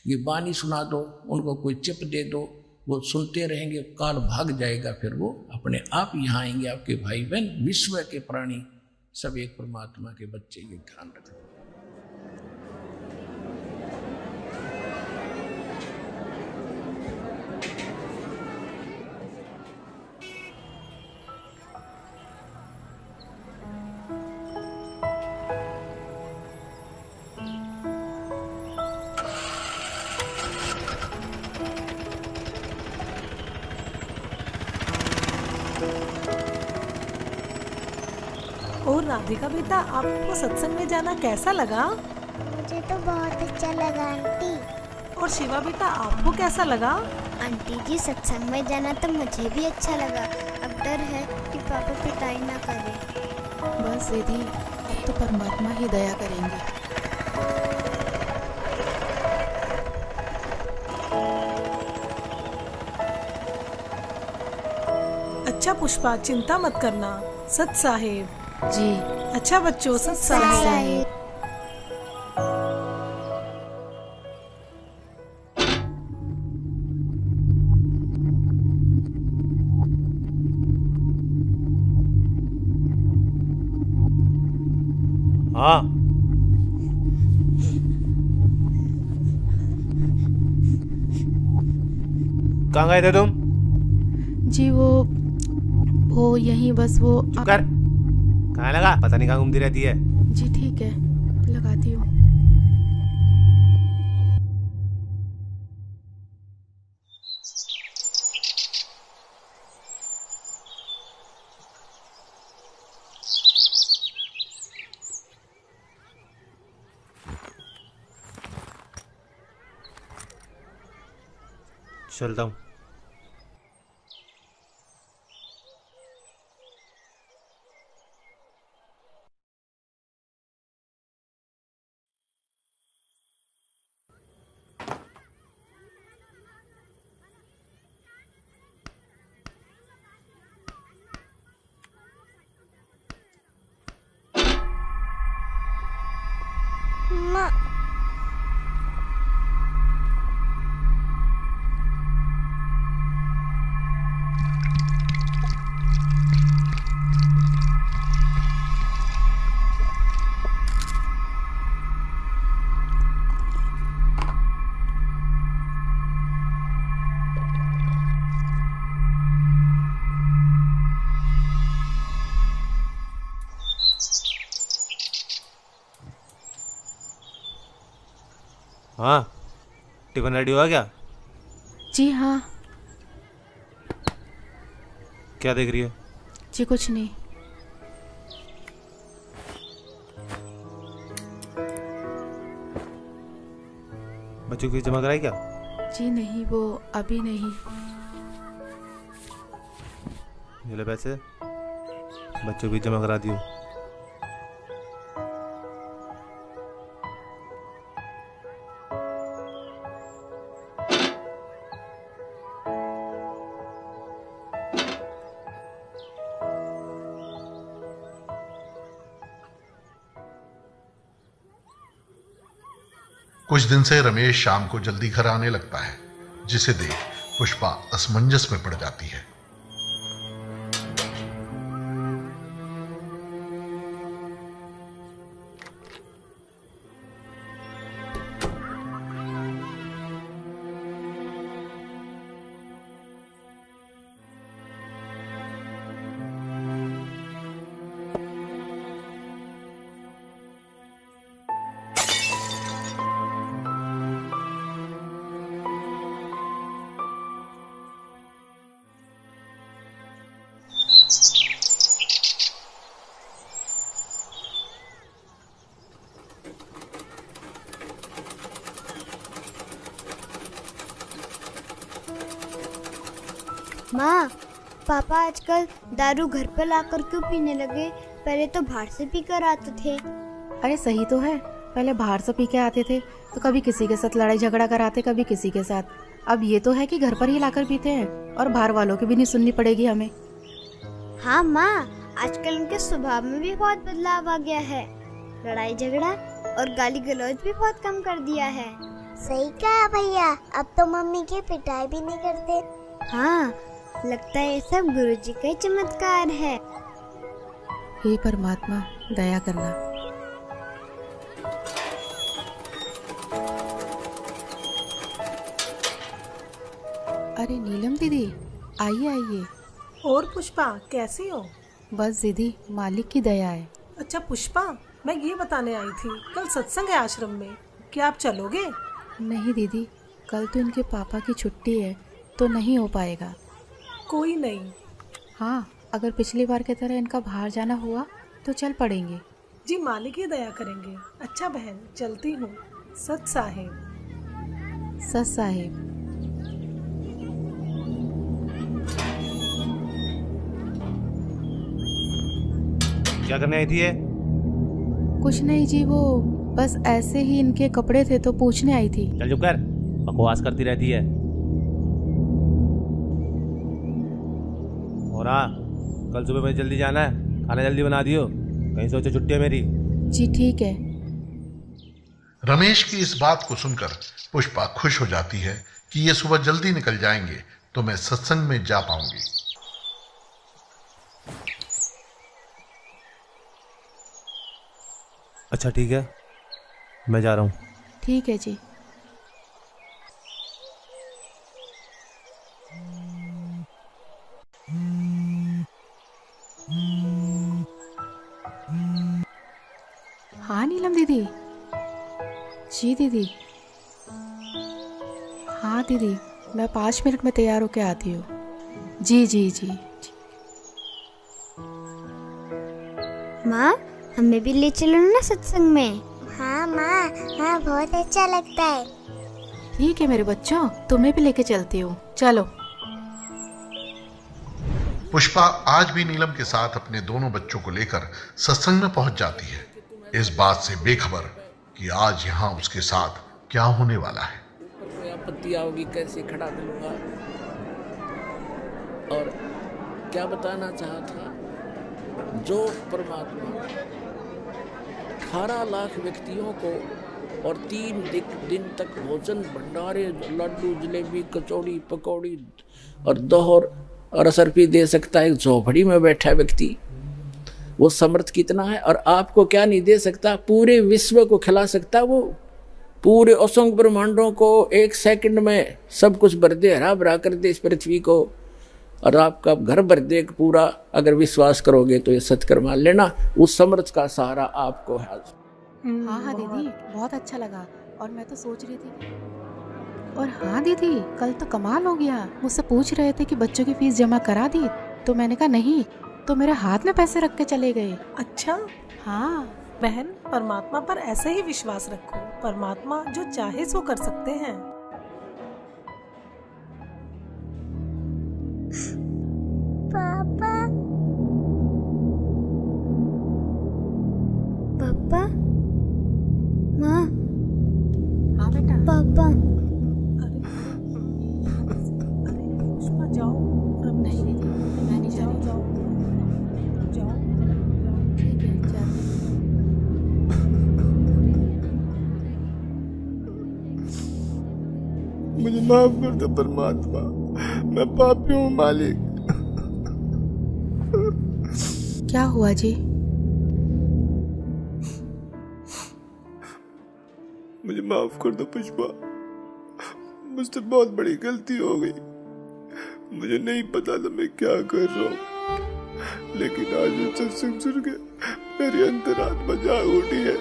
ये बानी सुना दो, उनको कोई चिप दे दो, वो सुनते रहेंगे, काल भाग जाएगा, फिर वो अपने आप यहाँ आएंगे। आपके भाई बहन, विश्व के प्राणी सब एक परमात्मा के बच्चे, ये ध्यान रखना। और राधिका बेटा, आपको सत्संग में जाना कैसा लगा? मुझे तो बहुत अच्छा लगा आंटी। और शिवा बेटा, आपको कैसा लगा? आंटी जी, सत्संग में जाना तो मुझे भी अच्छा लगा। अब डर है कि पापा पिटाई ना करे। बस दीदी, अब तो परमात्मा ही दया करेंगे। अच्छा पुष्पा, चिंता मत करना, सत साहेब जी। अच्छा बच्चों, सत साहेब। हाँ, कहाँ गए थे तुम? जी वो यहीं बस वो चुप कर। कहाँ लगा? पता नहीं कहाँ घूमती रहती है। जी ठीक है, लगाती हूँ। चलता हूँ। हाँ, टिफिन रेडी हुआ क्या? जी हाँ। क्या देख रही है? जी कुछ नहीं। बच्चों की जमा कराई क्या? जी नहीं, वो अभी नहीं। ये ले पैसे, बच्चों की जमा करा दियो। कुछ दिन से रमेश शाम को जल्दी घर आने लगता है, जिसे देख पुष्पा असमंजस में पड़ जाती है। माँ, पापा आजकल दारू घर पर लाकर क्यों पीने लगे? पहले तो बाहर से पीकर आते थे। अरे सही तो है, पहले बाहर से पी के आते थे तो कभी किसी के साथ लड़ाई झगड़ा कराते, कभी किसी के साथ। अब ये तो है कि घर पर ही लाकर पीते हैं और बाहर वालों की भी नहीं सुननी पड़ेगी हमें। हाँ माँ, आजकल उनके स्वभाव में भी बहुत बदलाव आ गया है। लड़ाई झगड़ा और गाली गलौज भी बहुत कम कर दिया है। सही कहा भैया, अब तो मम्मी की पिटाई भी नहीं करते। हाँ, लगता है ये सब गुरुजी का ही चमत्कार है। हे परमात्मा, दया करना। अरे नीलम दीदी, आइए आइए। और पुष्पा, कैसी हो? बस दीदी, मालिक की दया है। अच्छा पुष्पा, मैं ये बताने आई थी, कल सत्संग है आश्रम में, क्या आप चलोगे? नहीं दीदी, कल तो इनके पापा की छुट्टी है, तो नहीं हो पाएगा। कोई नहीं। हाँ, अगर पिछली बार की तरह इनका बाहर जाना हुआ तो चल पड़ेंगे। जी मालिक ही दया करेंगे। अच्छा बहन, चलती हूँ। सत साहिब। सत साहिब। क्या करने आई थी ये? कुछ नहीं जी, वो बस ऐसे ही इनके कपड़े थे तो पूछने आई थी। चल चुप कर, बकवास करती रहती है। और हाँ, कल सुबह मुझे जल्दी जाना है, खाना जल्दी बना दियो, कहीं सोचो छुट्टी है मेरी। जी ठीक है। रमेश की इस बात को सुनकर पुष्पा खुश हो जाती है कि ये सुबह जल्दी निकल जाएंगे तो मैं सत्संग में जा पाऊंगी। अच्छा ठीक है, मैं जा रहा हूँ। ठीक है जी। हाँ नीलम दीदी। जी दीदी। हाँ दीदी, मैं 5 मिनट में तैयार होके आती हूँ। जी जी जी। माँ, हमें भी ले चलो ना सत्संग में। हाँ माँ, हाँ बहुत अच्छा लगता है। ठीक है मेरे बच्चों, तुम्हें भी लेके चलती हूँ, चलो। पुष्पा आज भी नीलम के साथ अपने दोनों बच्चों को लेकर सत्संग में पहुंच जाती है, इस बात से बेखबर कि आज यहाँ उसके साथ क्या होने वाला है। आपत्ति आओगी कैसे खड़ा करूंगा। और क्या बताना चाहा था, जो परमात्मा 18 लाख व्यक्तियों को और 3 दिन तक भोजन भंडारे, लड्डू, जलेबी, कचौड़ी, पकौड़ी और दोहर और असरफी दे सकता है, एक झोपड़ी में बैठा व्यक्ति, वो समर्थ कितना है। और आपको क्या नहीं दे सकता, पूरे विश्व को खिला सकता। वो पूरे असंख्य ब्रह्मांडों को 1 सेकंड में सब कुछ भर दे, हरा भरा कर दे इस पृथ्वी को, और आपका घर भर दे पूरा। अगर विश्वास करोगे तो ये सत्कर मान लेना, उस समर्थ का सहारा आपको है। हाँ हाँ दीदी, बहुत अच्छा लगा। और मैं तो सोच रही थी, और हाँ दीदी, कल तो कमाल हो गया। मुझसे पूछ रहे थे कि बच्चों की फीस जमा करा दी, तो मैंने कहा नहीं, तो मेरे हाथ में पैसे रख के चले गए। अच्छा। हाँ बहन, परमात्मा पर ऐसे ही विश्वास रखो, परमात्मा जो चाहे सो कर सकते हैं। पापा, पापा, माँ। हाँ बेटा। पापा। पुष्पा जाओ। नहीं दीदी, मैं नहीं जा रही। जाओ। ठीक है, जाते हैं। मुझे माफ कर दो परमात्मा, मैं पापी हूँ मालिक। क्या हुआ जी? मुझे माफ कर दो पुष्पा, मुझसे बहुत बड़ी गलती हो गई। मुझे नहीं पता था मैं क्या कर रहा हूँ, लेकिन आज ये सत्संग सुन के मेरी अंतरात्मा जाग उठी है।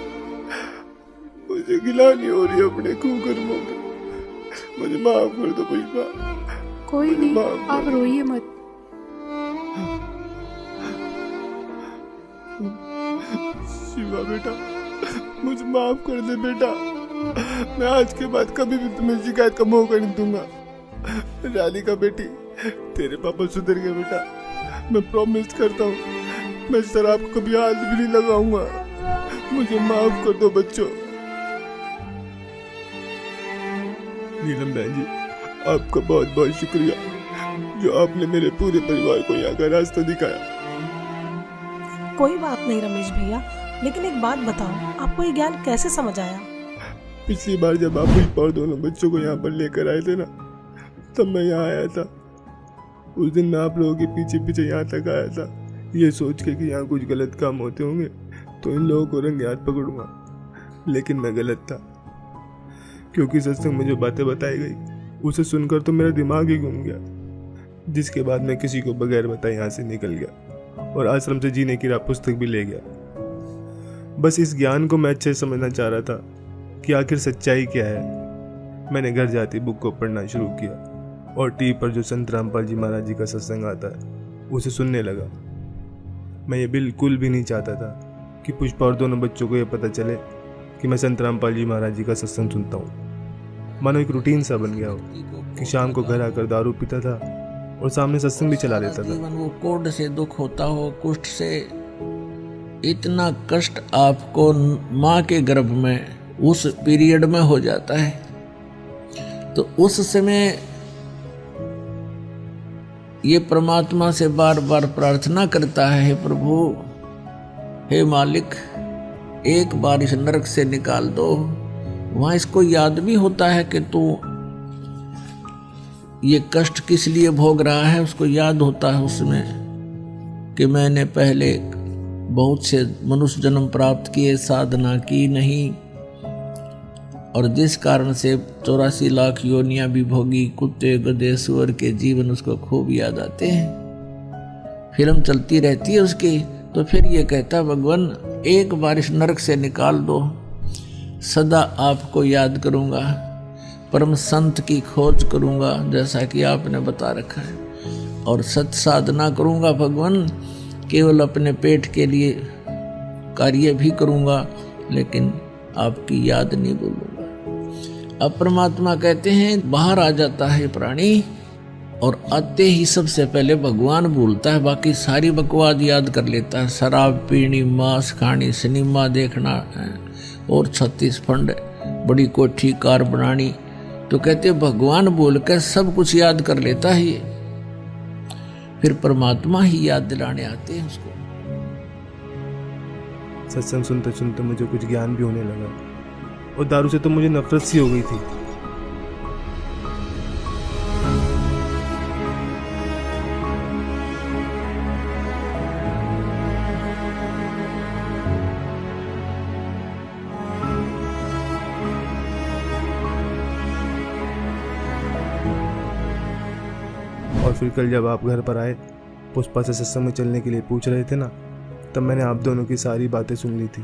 मुझे गिलानी हो रही है अपने कुकर्मों की। मुझे माफ कर दो पुष्पा। कोई नहीं, आप रोइए मत। शिवा बेटा, मुझे माफ कर दे बेटा। मैं आज के बाद कभी भी तुम्हें शिकायत का मौका नहीं दूंगा। राधिका बेटी, तेरे पापा सुधर गए बेटा। मैं प्रॉमिस करता हूँ, मैं शराब को कभी हाथ भी नहीं लगाऊंगा। मुझे माफ कर दो बच्चों। नीलम बहन जी, आपका बहुत बहुत शुक्रिया, जो आपने मेरे पूरे परिवार को यहाँ का रास्ता दिखाया। कोई बात नहीं रमेश भैया, लेकिन एक बात बताओ, आपको ये ज्ञान कैसे समझ आया? पिछली बार जब आप पुष्पा और दोनों बच्चों को यहाँ पर लेकर आए थे ना, तब मैं यहाँ आया था। उस दिन मैं आप लोगों के पीछे पीछे यहाँ तक आया था, ये सोच के कि यहाँ कुछ गलत काम होते होंगे तो इन लोगों को रंगे हाथ पकड़ूंगा। लेकिन मैं गलत था, क्योंकि सत्संग में जो बातें बताई गई उसे सुनकर तो मेरा दिमाग ही घूम गया, जिसके बाद मैं किसी को बगैर बताए यहाँ से निकल गया और आश्रम से जीने की राह पुस्तक भी ले गया। बस इस ज्ञान को मैं अच्छे से समझना चाह रहा था कि आखिर सच्चाई क्या है। मैंने घर जाती बुक को पढ़ना शुरू किया और टीवी पर जो संत रामपाल जी महाराज जी का सत्संग आता है उसे सुनने लगा। मैं ये बिल्कुल भी नहीं चाहता था कि पुष्पा और दोनों बच्चों को ये पता चले कि मैं संत रामपाल जी महाराज जी का सत्संग सुनता हूँ। मानो एक रूटीन सा बन गया हो कि शाम को घर आकर दारू पीता था और सामने सत्संग भी चला लेता था। वो कोढ़ से दुख होता हो, कुष्ठ से, इतना कष्ट आपको माँ के गर्भ में उस पीरियड में हो जाता है, तो उस समय ये परमात्मा से बार बार प्रार्थना करता है, हे प्रभु, हे मालिक, एक बार इस नरक से निकाल दो। वहां इसको याद भी होता है कि तू ये कष्ट किस लिए भोग रहा है, उसको याद होता है उसमें कि मैंने पहले बहुत से मनुष्य जन्म प्राप्त किए, साधना की नहीं, और जिस कारण से 84 लाख योनियां भी भोगी, कुत्ते गधे सुअर के जीवन उसको खूब याद आते हैं। फिल्म चलती रहती है उसकी, तो फिर ये कहता भगवान एक बार इस नरक से निकाल दो, सदा आपको याद करूंगा, परम संत की खोज करूंगा जैसा कि आपने बता रखा है, और सत साधना करूंगा भगवान, केवल अपने पेट के लिए कार्य भी करूंगा लेकिन आपकी याद नहीं भूलूंगा। अब परमात्मा कहते हैं बाहर आ जाता है प्राणी और आते ही सबसे पहले भगवान भूलता है, बाकी सारी बकवाद याद कर लेता है। शराब पीनी, मांस खानी, सिनेमा देखना और 36 फंड, बड़ी कोठी कार बनानी, तो कहते भगवान बोल कर सब कुछ याद कर लेता है ये। फिर परमात्मा ही याद दिलाने आते हैं उसको। सत्संग सुनते सुनते मुझे कुछ ज्ञान भी होने लगा और दारू से तो मुझे नफरत सी हो गई थी। और फिर कल जब आप घर पर आए, पुष्पा से सत्संग में चलने के लिए पूछ रहे थे ना, तब मैंने आप दोनों की सारी बातें सुन ली थी।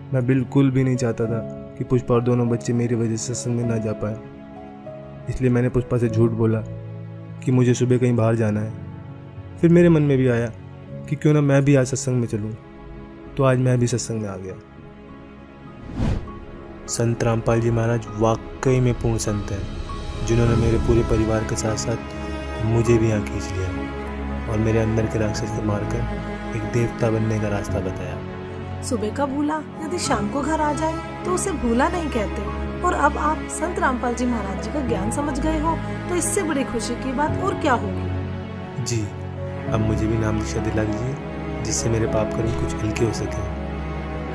मैं बिल्कुल भी नहीं चाहता था कि पुष्पा और दोनों बच्चे मेरी वजह से सत्संग में ना जा पाए, इसलिए मैंने पुष्पा से झूठ बोला कि मुझे सुबह कहीं बाहर जाना है। फिर मेरे मन में भी आया कि क्यों ना मैं भी आज सत्संग में चलूं, तो आज मैं भी सत्संग में आ गया। संत रामपाल जी महाराज वाकई में पूर्ण संत हैं, जिन्होंने मेरे पूरे परिवार के साथ साथ मुझे भी यहाँ खींच लिया और मेरे अंदर के राक्षस को मारकर एक देवता बनने का रास्ता बताया। सुबह का भूला यदि शाम को घर आ जाए तो उसे भूला नहीं कहते। और अब आप संत रामपाल जी महाराज जी का ज्ञान समझ गए हो, तो इससे बड़ी खुशी की बात और क्या होगी। जी, अब मुझे भी नाम दीक्षा दिला दीजिए, जिससे मेरे पाप कर्म कुछ हल्के हो सके।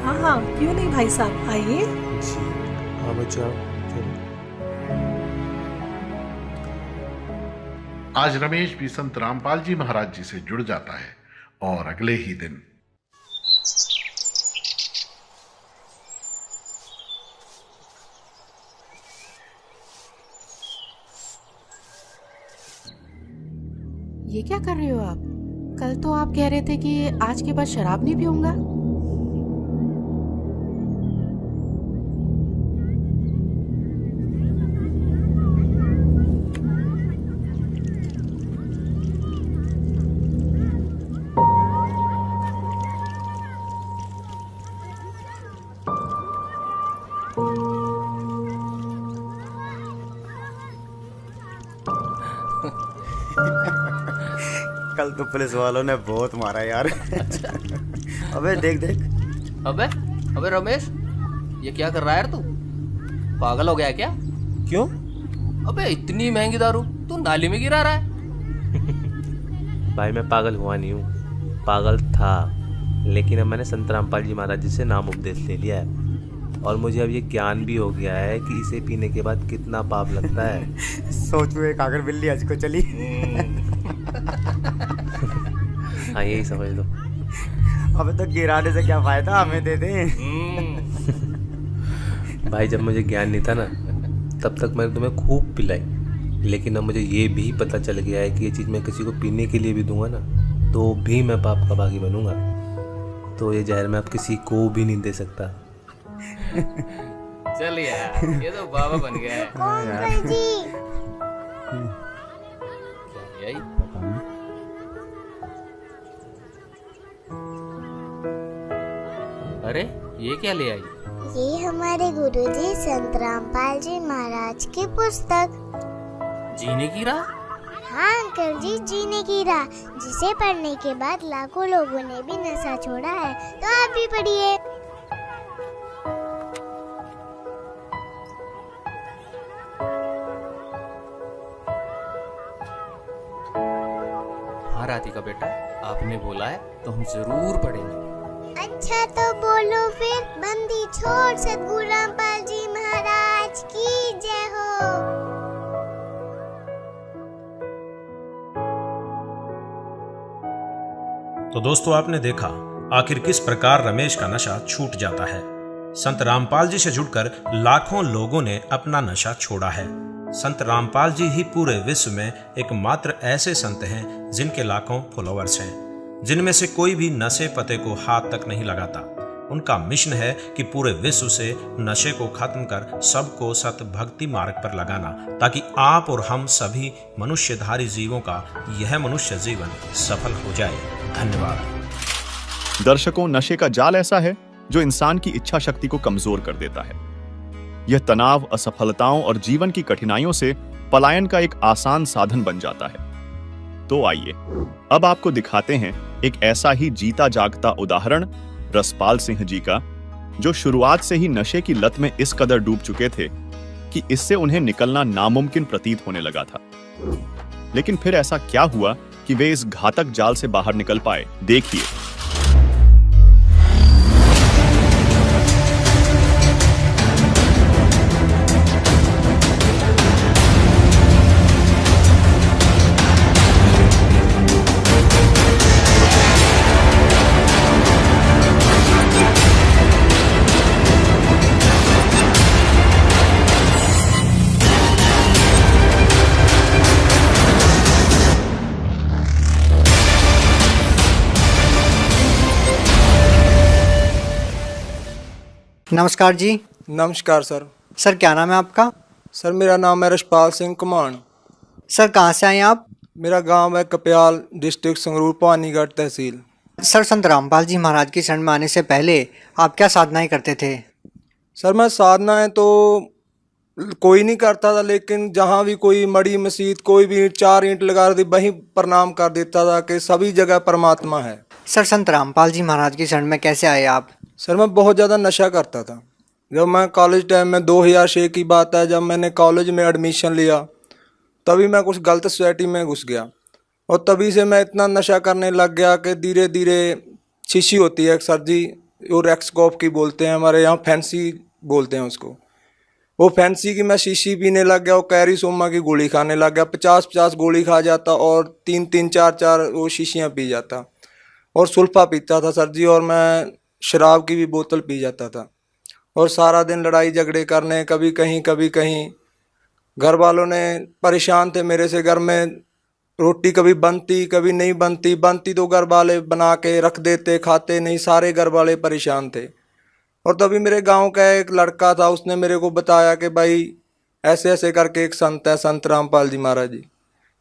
हाँ हाँ, क्यों नहीं भाई साहब, आइए। जी, हाँ बच्चों। आज रमेश भी संत रामपाल जी महाराज जी से जुड़ जाता है और अगले ही दिन ये क्या कर रहे हो आप? कल तो आप कह रहे थे कि आज के बाद शराब नहीं पीऊंगा। कल तो पुलिस वालों ने बहुत मारा यार। अबे देख देख। अबे रमेश, ये क्या कर रहा है यार तू? पागल हो गया है क्या? क्यों? अबे इतनी महंगी दारू तू नाली में गिरा रहा है। भाई मैं पागल हुआ नहीं हूँ, पागल था, लेकिन अब मैंने संत रामपाल जी महाराज जी से नाम उपदेश ले लिया है। और मुझे अब ये ज्ञान भी हो गया है कि इसे पीने के बाद कितना पाप लगता है। सोच लो, एक आकर बिल्ली आज को चली। हाँ यही समझ लो। अबे तो गिराने से क्या फायदा, हमें दे दे। भाई जब मुझे ज्ञान नहीं था ना, तब तक मैंने तुम्हें खूब पिलाई, लेकिन अब मुझे ये भी पता चल गया है कि ये चीज़ मैं किसी को पीने के लिए भी दूंगा ना, तो भी मैं पाप का भागी बनूंगा। तो ये जहर मैं अब किसी को भी नहीं दे सकता। चल यार, ये तो बाबा बन गया है। अंकल जी। यही अरे ये क्या ले आई? ये हमारे गुरुजी संत रामपाल जी महाराज की पुस्तक। जीने की राह? हाँ अंकल जी, जीने की राह, जिसे पढ़ने के बाद लाखों लोगों ने भी नशा छोड़ा है। तो आप भी पढ़िए। हाँ राधिका बेटा, आपने बोला है तो हम जरूर पढ़ेंगे। अच्छा तो बोलो फिर। बंदी छोड़ सतगुरु रामपाल जी महाराज की जय हो। तो दोस्तों, आपने देखा आखिर किस प्रकार रमेश का नशा छूट जाता है। संत रामपाल जी से जुड़कर लाखों लोगों ने अपना नशा छोड़ा है। संत रामपाल जी ही पूरे विश्व में एकमात्र ऐसे संत हैं जिनके लाखों फॉलोअर्स हैं, जिनमें से कोई भी नशे पते को हाथ तक नहीं लगाता। उनका मिशन है कि पूरे विश्व से नशे को खत्म कर सबको सत भक्ति मार्ग पर लगाना, ताकि आप और हम सभी मनुष्यधारी जीवों का यह मनुष्य जीवन सफल हो जाए। धन्यवाद। दर्शकों, नशे का जाल ऐसा है जो इंसान की इच्छा शक्ति को कमजोर कर देता है। यह तनाव, असफलताओं और जीवन की कठिनाइयों से पलायन का एक आसान साधन बन जाता है। तो आइए अब आपको दिखाते हैं एक ऐसा ही जीता जागता उदाहरण रसपाल सिंह जी का, जो शुरुआत से ही नशे की लत में इस कदर डूब चुके थे कि इससे उन्हें निकलना नामुमकिन प्रतीत होने लगा था। लेकिन फिर ऐसा क्या हुआ कि वे इस घातक जाल से बाहर निकल पाए? देखिए। नमस्कार जी। नमस्कार सर। सर क्या नाम है आपका? सर मेरा नाम है रसपाल सिंह कुमार। सर कहाँ से आए आप? मेरा गांव है कपियाल, डिस्ट्रिक्ट संगरूर, पानीगढ़ तहसील। सर संत रामपाल जी महाराज की शरण में आने से पहले आप क्या साधनाएं करते थे? सर मैं साधनाएं तो कोई नहीं करता था, लेकिन जहाँ भी कोई मड़ी मस्जिद कोई भी 4 ईंट लगा दी वहीं प्रणाम कर देता था कि सभी जगह परमात्मा है। सर संत रामपाल जी महाराज की शरण में कैसे आए आप? सर मैं बहुत ज़्यादा नशा करता था। जब मैं कॉलेज टाइम में 2006 की बात है, जब मैंने कॉलेज में एडमिशन लिया तभी मैं कुछ गलत सोसाइटी में घुस गया, और तभी से मैं इतना नशा करने लग गया कि धीरे धीरे शीशी होती है सर जी, और एक्सकॉप की बोलते हैं, हमारे यहाँ फैंसी बोलते हैं उसको। वो फैंसी की मैं शीशी पीने लग गया और कैरी सोमा की गोली खाने लग गया। 50-50 गोली खा जाता और 3-3 4-4 वो शीशियाँ पी जाता, और सुल्फा पीता था सर जी, और मैं शराब की भी बोतल पी जाता था, और सारा दिन लड़ाई झगड़े करने, कभी कहीं। घर वालों ने परेशान थे मेरे से। घर में रोटी कभी बनती कभी नहीं बनती तो घर वाले बना के रख देते, खाते नहीं, सारे घर वाले परेशान थे। और तभी मेरे गांव का एक लड़का था, उसने मेरे को बताया कि भाई ऐसे ऐसे करके एक संत है, संत रामपाल जी महाराज जी,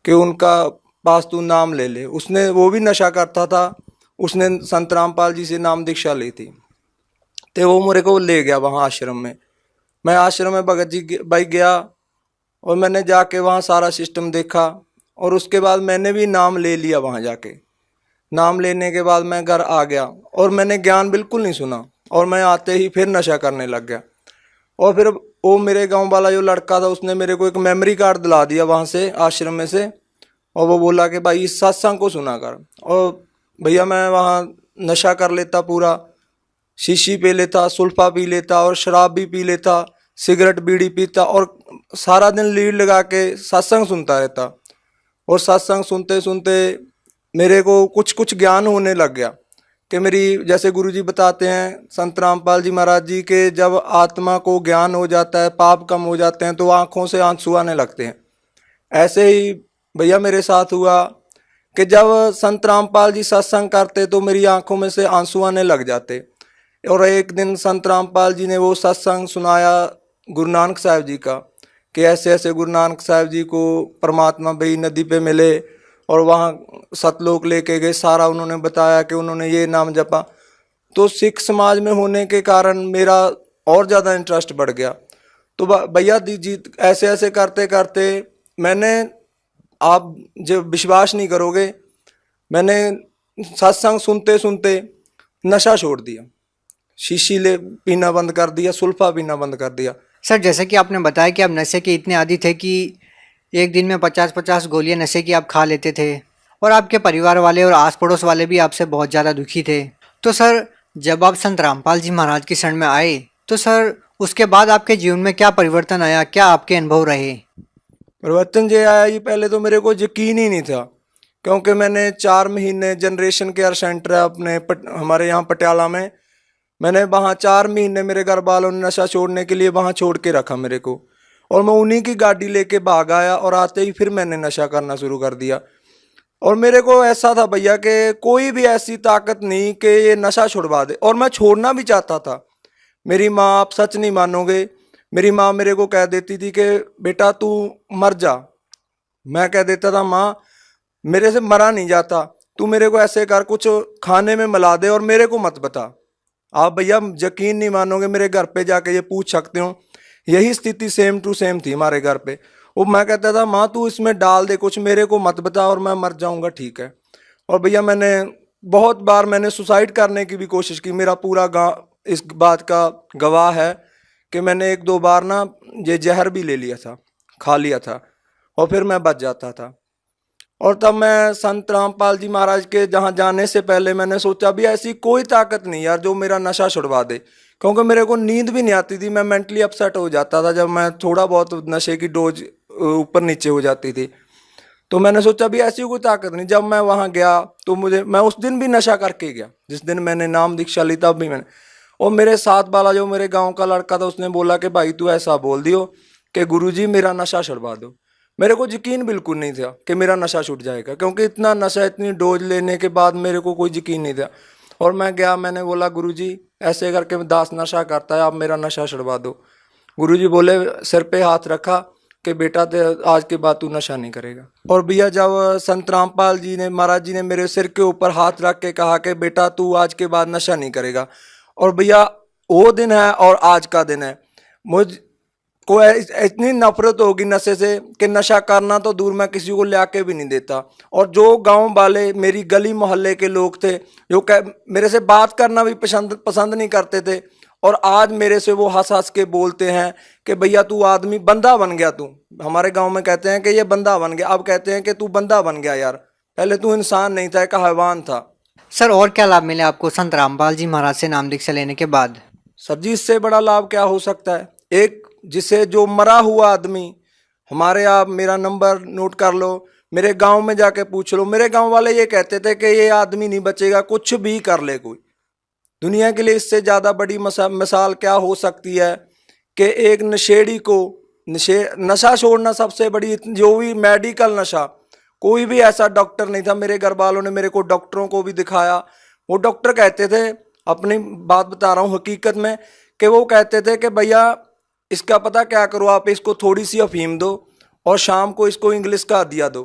कि उनका पास तू नाम ले ले। उसने, वो भी नशा करता था, उसने संत रामपाल जी से नाम दीक्षा ली थी, तो वो मेरे को ले गया वहाँ आश्रम में। मैं आश्रम में भगत जी भाई गया, और मैंने जाके वहाँ सारा सिस्टम देखा, और उसके बाद मैंने भी नाम ले लिया वहाँ जाके। नाम लेने के बाद मैं घर आ गया, और मैंने ज्ञान बिल्कुल नहीं सुना, और मैं आते ही फिर नशा करने लग गया। और फिर वो मेरे गाँव वाला जो लड़का था, उसने मेरे को एक मेमोरी कार्ड दिला दिया वहाँ से, आश्रम में से, और वो बोला कि भाई इस सत्संग को सुना कर। और भैया मैं वहाँ नशा कर लेता पूरा, शीशी पी लेता, सुल्फा पी लेता और शराब भी पी लेता, सिगरेट बीड़ी पीता और सारा दिन लीड लगा के सत्संग सुनता रहता। और सत्संग सुनते सुनते मेरे को कुछ कुछ ज्ञान होने लग गया कि मेरी, जैसे गुरुजी बताते हैं संत रामपाल जी महाराज जी के, जब आत्मा को ज्ञान हो जाता है, पाप कम हो जाते हैं तो आँखों से आंसू आने लगते हैं। ऐसे ही भैया मेरे साथ हुआ कि जब संत रामपाल जी सत्संग करते तो मेरी आंखों में से आंसू आने लग जाते। और एक दिन संत रामपाल जी ने वो सत्संग सुनाया गुरु नानक साहब जी का, कि ऐसे ऐसे गुरु नानक साहब जी को परमात्मा बही नदी पे मिले और वहाँ सतलोक लेके गए। सारा उन्होंने बताया कि उन्होंने ये नाम जपा। तो सिख समाज में होने के कारण मेरा और ज़्यादा इंटरेस्ट बढ़ गया। तो भैया जी ऐसे ऐसे करते करते मैंने, आप जब विश्वास नहीं करोगे, मैंने सत्संग सुनते सुनते नशा छोड़ दिया, शीशी ले पीना बंद कर दिया, सुल्फा पीना बंद कर दिया। सर, जैसे कि आपने बताया कि आप नशे के इतने आदी थे कि एक दिन में 50-50 गोलियां नशे की आप खा लेते थे और आपके परिवार वाले और आस पड़ोस वाले भी आपसे बहुत ज़्यादा दुखी थे। तो सर, जब आप संत रामपाल जी महाराज की शरण में आए तो सर उसके बाद आपके जीवन में क्या परिवर्तन आया, क्या आपके अनुभव रहे? परिवर्तन जो आया, ये पहले तो मेरे को यकीन ही नहीं था, क्योंकि मैंने 4 महीने जनरेशन केयर सेंटर है अपने हमारे यहाँ पटियाला में, मैंने वहाँ 4 महीने मेरे घर वालों ने नशा छोड़ने के लिए वहाँ छोड़ के रखा मेरे को, और मैं उन्हीं की गाड़ी लेके भाग आया और आते ही फिर मैंने नशा करना शुरू कर दिया। और मेरे को ऐसा था भैया कि कोई भी ऐसी ताकत नहीं कि ये नशा छुड़वा दे, और मैं छोड़ना भी चाहता था। मेरी माँ, आप सच नहीं मानोगे, मेरी माँ मेरे को कह देती थी कि बेटा तू मर जा। मैं कह देता था माँ मेरे से मरा नहीं जाता, तू मेरे को ऐसे कर, कुछ खाने में मिला दे और मेरे को मत बता। आप भैया यकीन नहीं मानोगे, मेरे घर पे जाके ये पूछ सकते हो, यही स्थिति सेम टू सेम थी हमारे घर पे। वो मैं कहता था माँ तू इसमें डाल दे कुछ, मेरे को मत बता और मैं मर जाऊंगा, ठीक है। और भैया मैंने बहुत बार मैंने सुसाइड करने की भी कोशिश की, मेरा पूरा गाँव इस बात का गवाह है कि मैंने 1-2 बार ना ये जहर भी ले लिया था, खा लिया था, और फिर मैं बच जाता था। और तब मैं संत रामपाल जी महाराज के जहाँ जाने से पहले मैंने सोचा भी ऐसी कोई ताकत नहीं यार जो मेरा नशा छुड़वा दे, क्योंकि मेरे को नींद भी नहीं आती थी, मैं मेंटली अपसेट हो जाता था जब मैं थोड़ा बहुत नशे की डोज ऊपर नीचे हो जाती थी। तो मैंने सोचा भी ऐसी कोई ताकत नहीं। जब मैं वहाँ गया तो मैं उस दिन भी नशा करके गया, जिस दिन मैंने नाम दीक्षा ली तब भी मैंने। और मेरे साथ वाला जो मेरे गाँव का लड़का था उसने बोला कि भाई तू ऐसा बोल दियो कि गुरुजी मेरा नशा छुड़वा दो। मेरे को यकीन बिल्कुल नहीं था कि मेरा नशा छूट जाएगा, क्योंकि इतना नशा, इतनी डोज लेने के बाद मेरे को कोई यकीन नहीं था। और मैं गया, मैंने बोला गुरुजी ऐसे करके दास नशा करता है, आप मेरा नशा छुड़वा दो। गुरुजी बोले, सिर पे हाथ रखा कि बेटा आज के बाद तू नशा नहीं करेगा। और भैया जब संत रामपाल जी ने, महाराज जी ने मेरे सिर के ऊपर हाथ रख के कहा कि बेटा तू आज के बाद नशा नहीं करेगा, और भैया वो दिन है और आज का दिन है, मुझ को इतनी नफरत होगी नशे से कि नशा करना तो दूर, मैं किसी को ला के भी नहीं देता। और जो गांव वाले, मेरी गली मोहल्ले के लोग थे जो मेरे से बात करना भी पसंद नहीं करते थे, और आज मेरे से वो हंस हंस के बोलते हैं कि भैया तू आदमी बंदा बन गया, तू हमारे गांव में कहते हैं कि ये बंदा बन गया, अब कहते हैं कि तू बंदा बन गया यार, पहले तू इंसान नहीं था, एक हैवान था। सर और क्या लाभ मिले आपको संत रामपाल जी महाराज से नाम दीक्षा लेने के बाद? सर जी इससे बड़ा लाभ क्या हो सकता है। एक जिसे जो मरा हुआ आदमी, हमारे, आप मेरा नंबर नोट कर लो, मेरे गांव में जाके पूछ लो, मेरे गांव वाले ये कहते थे कि ये आदमी नहीं बचेगा, कुछ भी कर ले कोई। दुनिया के लिए इससे ज़्यादा बड़ी मिसाल क्या हो सकती है कि एक नशेड़ी को नशा छोड़ना सबसे बड़ी, जो भी मेडिकल नशा, कोई भी ऐसा डॉक्टर नहीं था। मेरे घर वालों ने मेरे को डॉक्टरों को भी दिखाया, वो डॉक्टर कहते थे, अपनी बात बता रहा हूँ हकीकत में, कि वो कहते थे कि भैया इसका पता क्या करो, आप इसको थोड़ी सी अफीम दो और शाम को इसको इंग्लिश का दिया दो,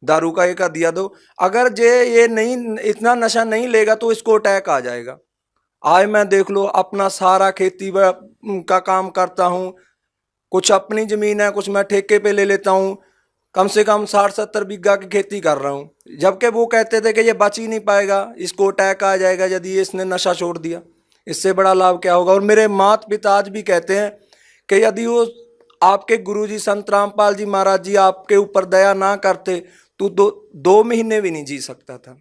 दारू का एक दिया दो, अगर ये नहीं, इतना नशा नहीं लेगा तो इसको अटैक आ जाएगा। आज मैं देख लो अपना सारा खेती का काम करता हूँ, कुछ अपनी ज़मीन है, कुछ मैं ठेके पे ले लेता हूँ, कम से कम 60-70 बीघा की खेती कर रहा हूँ, जबकि वो कहते थे कि ये बच ही नहीं पाएगा, इसको अटैक आ जाएगा यदि इसने नशा छोड़ दिया। इससे बड़ा लाभ क्या होगा। और मेरे माता पिता आज भी कहते हैं कि यदि वो आपके गुरुजी संत रामपाल जी महाराज जी आपके ऊपर दया ना करते तो 2 महीने भी नहीं जी सकता था।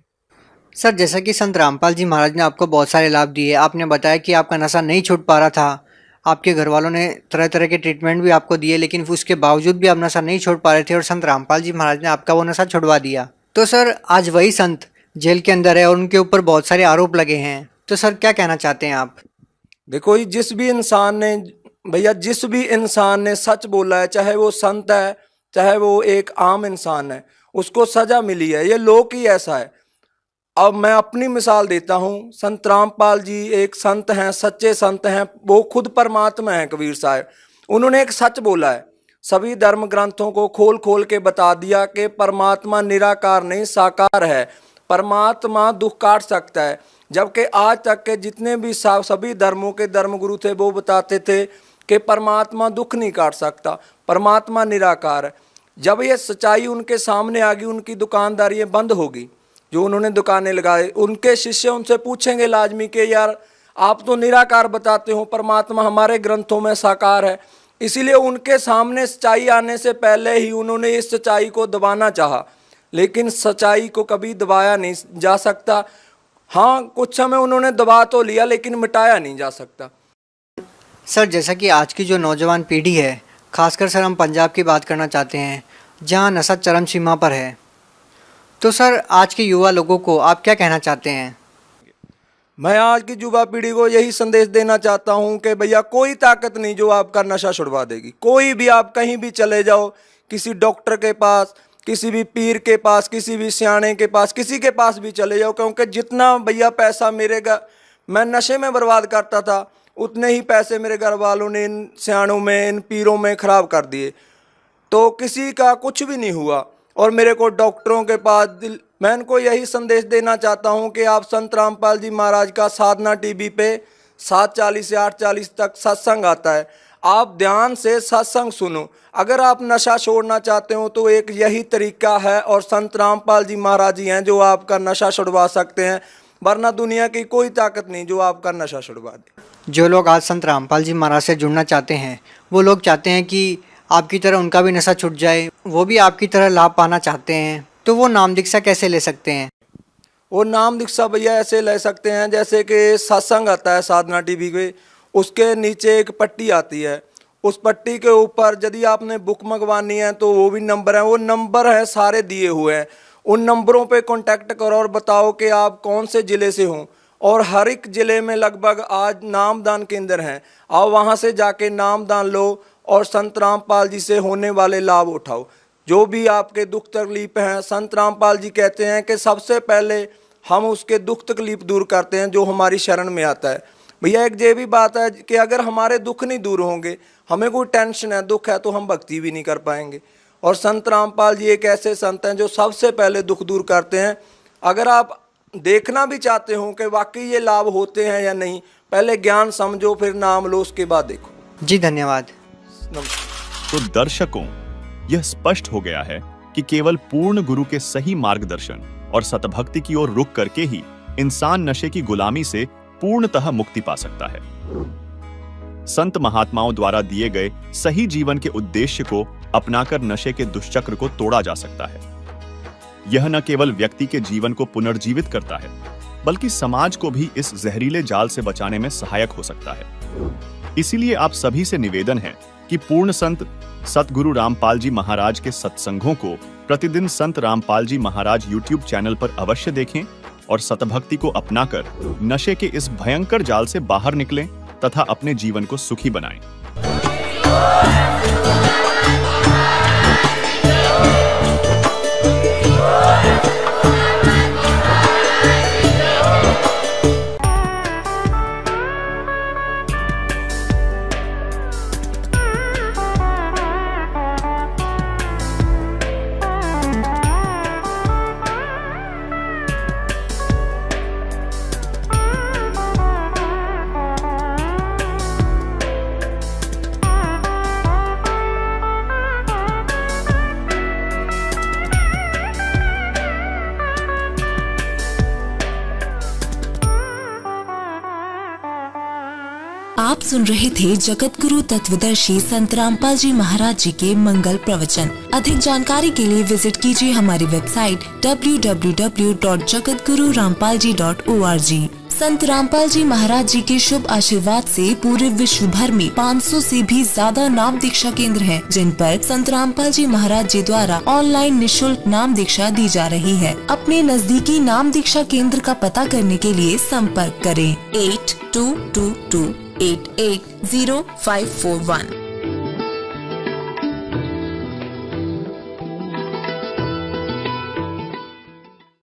सर, जैसा कि संत रामपाल जी महाराज ने आपको बहुत सारे लाभ दिए, आपने बताया कि आपका नशा नहीं छूट पा रहा था, आपके घर वालों ने तरह तरह के ट्रीटमेंट भी आपको दिए, लेकिन उसके बावजूद भी आप नशा नहीं छोड़ पा रहे थे और संत रामपाल जी महाराज ने आपका वो नशा छुड़वा दिया। तो सर, आज वही संत जेल के अंदर है और उनके ऊपर बहुत सारे आरोप लगे हैं, तो सर क्या कहना चाहते हैं आप? देखो, जिस भी इंसान ने सच बोला है, चाहे वो संत है चाहे वो एक आम इंसान है, उसको सजा मिली है। ये लोक ही ऐसा है। अब मैं अपनी मिसाल देता हूँ। संत रामपाल जी एक संत हैं, सच्चे संत हैं, वो खुद परमात्मा हैं। कबीर साहब, उन्होंने एक सच बोला है, सभी धर्म ग्रंथों को खोल खोल के बता दिया कि परमात्मा निराकार नहीं साकार है। परमात्मा दुख काट सकता है, जबकि आज तक के जितने भी सभी धर्मों के धर्मगुरु थे वो बताते थे कि परमात्मा दुख नहीं काट सकता, परमात्मा निराकार है। जब ये सच्चाई उनके सामने आ गई, उनकी दुकानदारी बंद होगी। जो उन्होंने दुकानें लगाए, उनके शिष्य उनसे पूछेंगे लाजमी कि यार आप तो निराकार बताते हो, परमात्मा हमारे ग्रंथों में साकार है। इसीलिए उनके सामने सच्चाई आने से पहले ही उन्होंने इस सच्चाई को दबाना चाहा, लेकिन सच्चाई को कभी दबाया नहीं जा सकता। हाँ, कुछ समय उन्होंने दबा तो लिया, लेकिन मिटाया नहीं जा सकता। सर, जैसा कि आज की जो नौजवान पीढ़ी है, खासकर सर हम पंजाब की बात करना चाहते हैं, जहाँ नशा चरम सीमा पर है, तो सर आज के युवा लोगों को आप क्या कहना चाहते हैं? मैं आज की युवा पीढ़ी को यही संदेश देना चाहता हूं कि भैया कोई ताकत नहीं जो आपका नशा छुड़वा देगी। कोई भी, आप कहीं भी चले जाओ, किसी डॉक्टर के पास, किसी भी पीर के पास, किसी भी सियाने के पास, किसी के पास भी चले जाओ, क्योंकि जितना भैया पैसा मैं नशे में बर्बाद करता था, उतने ही पैसे मेरे घर वालों ने इन सियानों में, इन पीरों में ख़राब कर दिए, तो किसी का कुछ भी नहीं हुआ। और मेरे को डॉक्टरों के पास मैं इनको यही संदेश देना चाहता हूं कि आप संत रामपाल जी महाराज का साधना टीवी पे 7:40 से 8:40 तक सत्संग आता है, आप ध्यान से सत्संग सुनो। अगर आप नशा छोड़ना चाहते हो तो एक यही तरीका है, और संत रामपाल जी महाराज ही हैं जो आपका नशा छुड़वा सकते हैं, वरना दुनिया की कोई ताकत नहीं जो आपका नशा छुड़वा दे। जो लोग आज संत रामपाल जी महाराज से जुड़ना चाहते हैं, वो लोग चाहते हैं कि आपकी तरह उनका भी नशा छूट जाए, वो भी आपकी तरह लाभ पाना चाहते हैं, तो वो नाम दीक्षा कैसे ले सकते हैं? वो नाम दीक्षा भैया ऐसे ले सकते हैं, जैसे कि सत्संग आता है साधना टीवी पे, उसके नीचे एक पट्टी आती है, उस पट्टी के ऊपर यदि आपने बुक मंगवानी है तो वो भी नंबर है, वो नंबर है सारे दिए हुए हैं। उन नंबरों पे कांटेक्ट करो और बताओ कि आप कौन से ज़िले से हो, और हर एक ज़िले में लगभग आज नामदान केंद्र हैं, आओ वहाँ से जाके नामदान लो और संत रामपाल जी से होने वाले लाभ उठाओ। जो भी आपके दुख तकलीफ हैं, संत रामपाल जी कहते हैं कि सबसे पहले हम उसके दुख तकलीफ दूर करते हैं जो हमारी शरण में आता है। भैया एक ये भी बात है कि अगर हमारे दुख नहीं दूर होंगे, हमें कोई टेंशन है, दुख है, तो हम भक्ति भी नहीं कर पाएंगे। और संत रामपाल जी एक ऐसे संत हैं जो सबसे पहले दुख दूर करते हैं। अगर आप देखना भी चाहते हो कि वाकई ये लाभ होते हैं या नहीं, पहले ज्ञान समझो, फिर नाम लो, उसके बाद देखो। जी धन्यवाद। तो दर्शकों, यह स्पष्ट हो गया है कि केवल पूर्ण गुरु के सही मार्गदर्शन और सतभक्ति की ओर रुख करके ही इंसान नशे की गुलामी से पूर्णतः मुक्ति पा सकता है। संत महात्माओं द्वारा दिए गए सही जीवन के उद्देश्य को अपनाकर नशे के दुष्चक्र को तोड़ा जा सकता है। यह न केवल व्यक्ति के जीवन को पुनर्जीवित करता है, बल्कि समाज को भी इस जहरीले जाल से बचाने में सहायक हो सकता है। इसीलिए आप सभी से निवेदन है कि पूर्ण संत सतगुरु रामपाल जी महाराज के सत्संगों को प्रतिदिन संत रामपाल जी महाराज YouTube चैनल पर अवश्य देखें और सतभक्ति को अपनाकर नशे के इस भयंकर जाल से बाहर निकलें तथा अपने जीवन को सुखी बनाएं। सुन रहे थे जगत गुरु तत्वदर्शी संत रामपाल जी महाराज जी के मंगल प्रवचन। अधिक जानकारी के लिए विजिट कीजिए हमारी वेबसाइट www.jagatgururampalji.org। संत रामपाल जी महाराज जी के शुभ आशीर्वाद से पूरे विश्व भर में 500 से भी ज्यादा नाम दीक्षा केंद्र हैं, जिन पर संत रामपाल जी महाराज जी द्वारा ऑनलाइन निशुल्क नाम दीक्षा दी जा रही है। अपने नजदीकी नाम दीक्षा केंद्र का पता करने के लिए संपर्क करें 8222880541।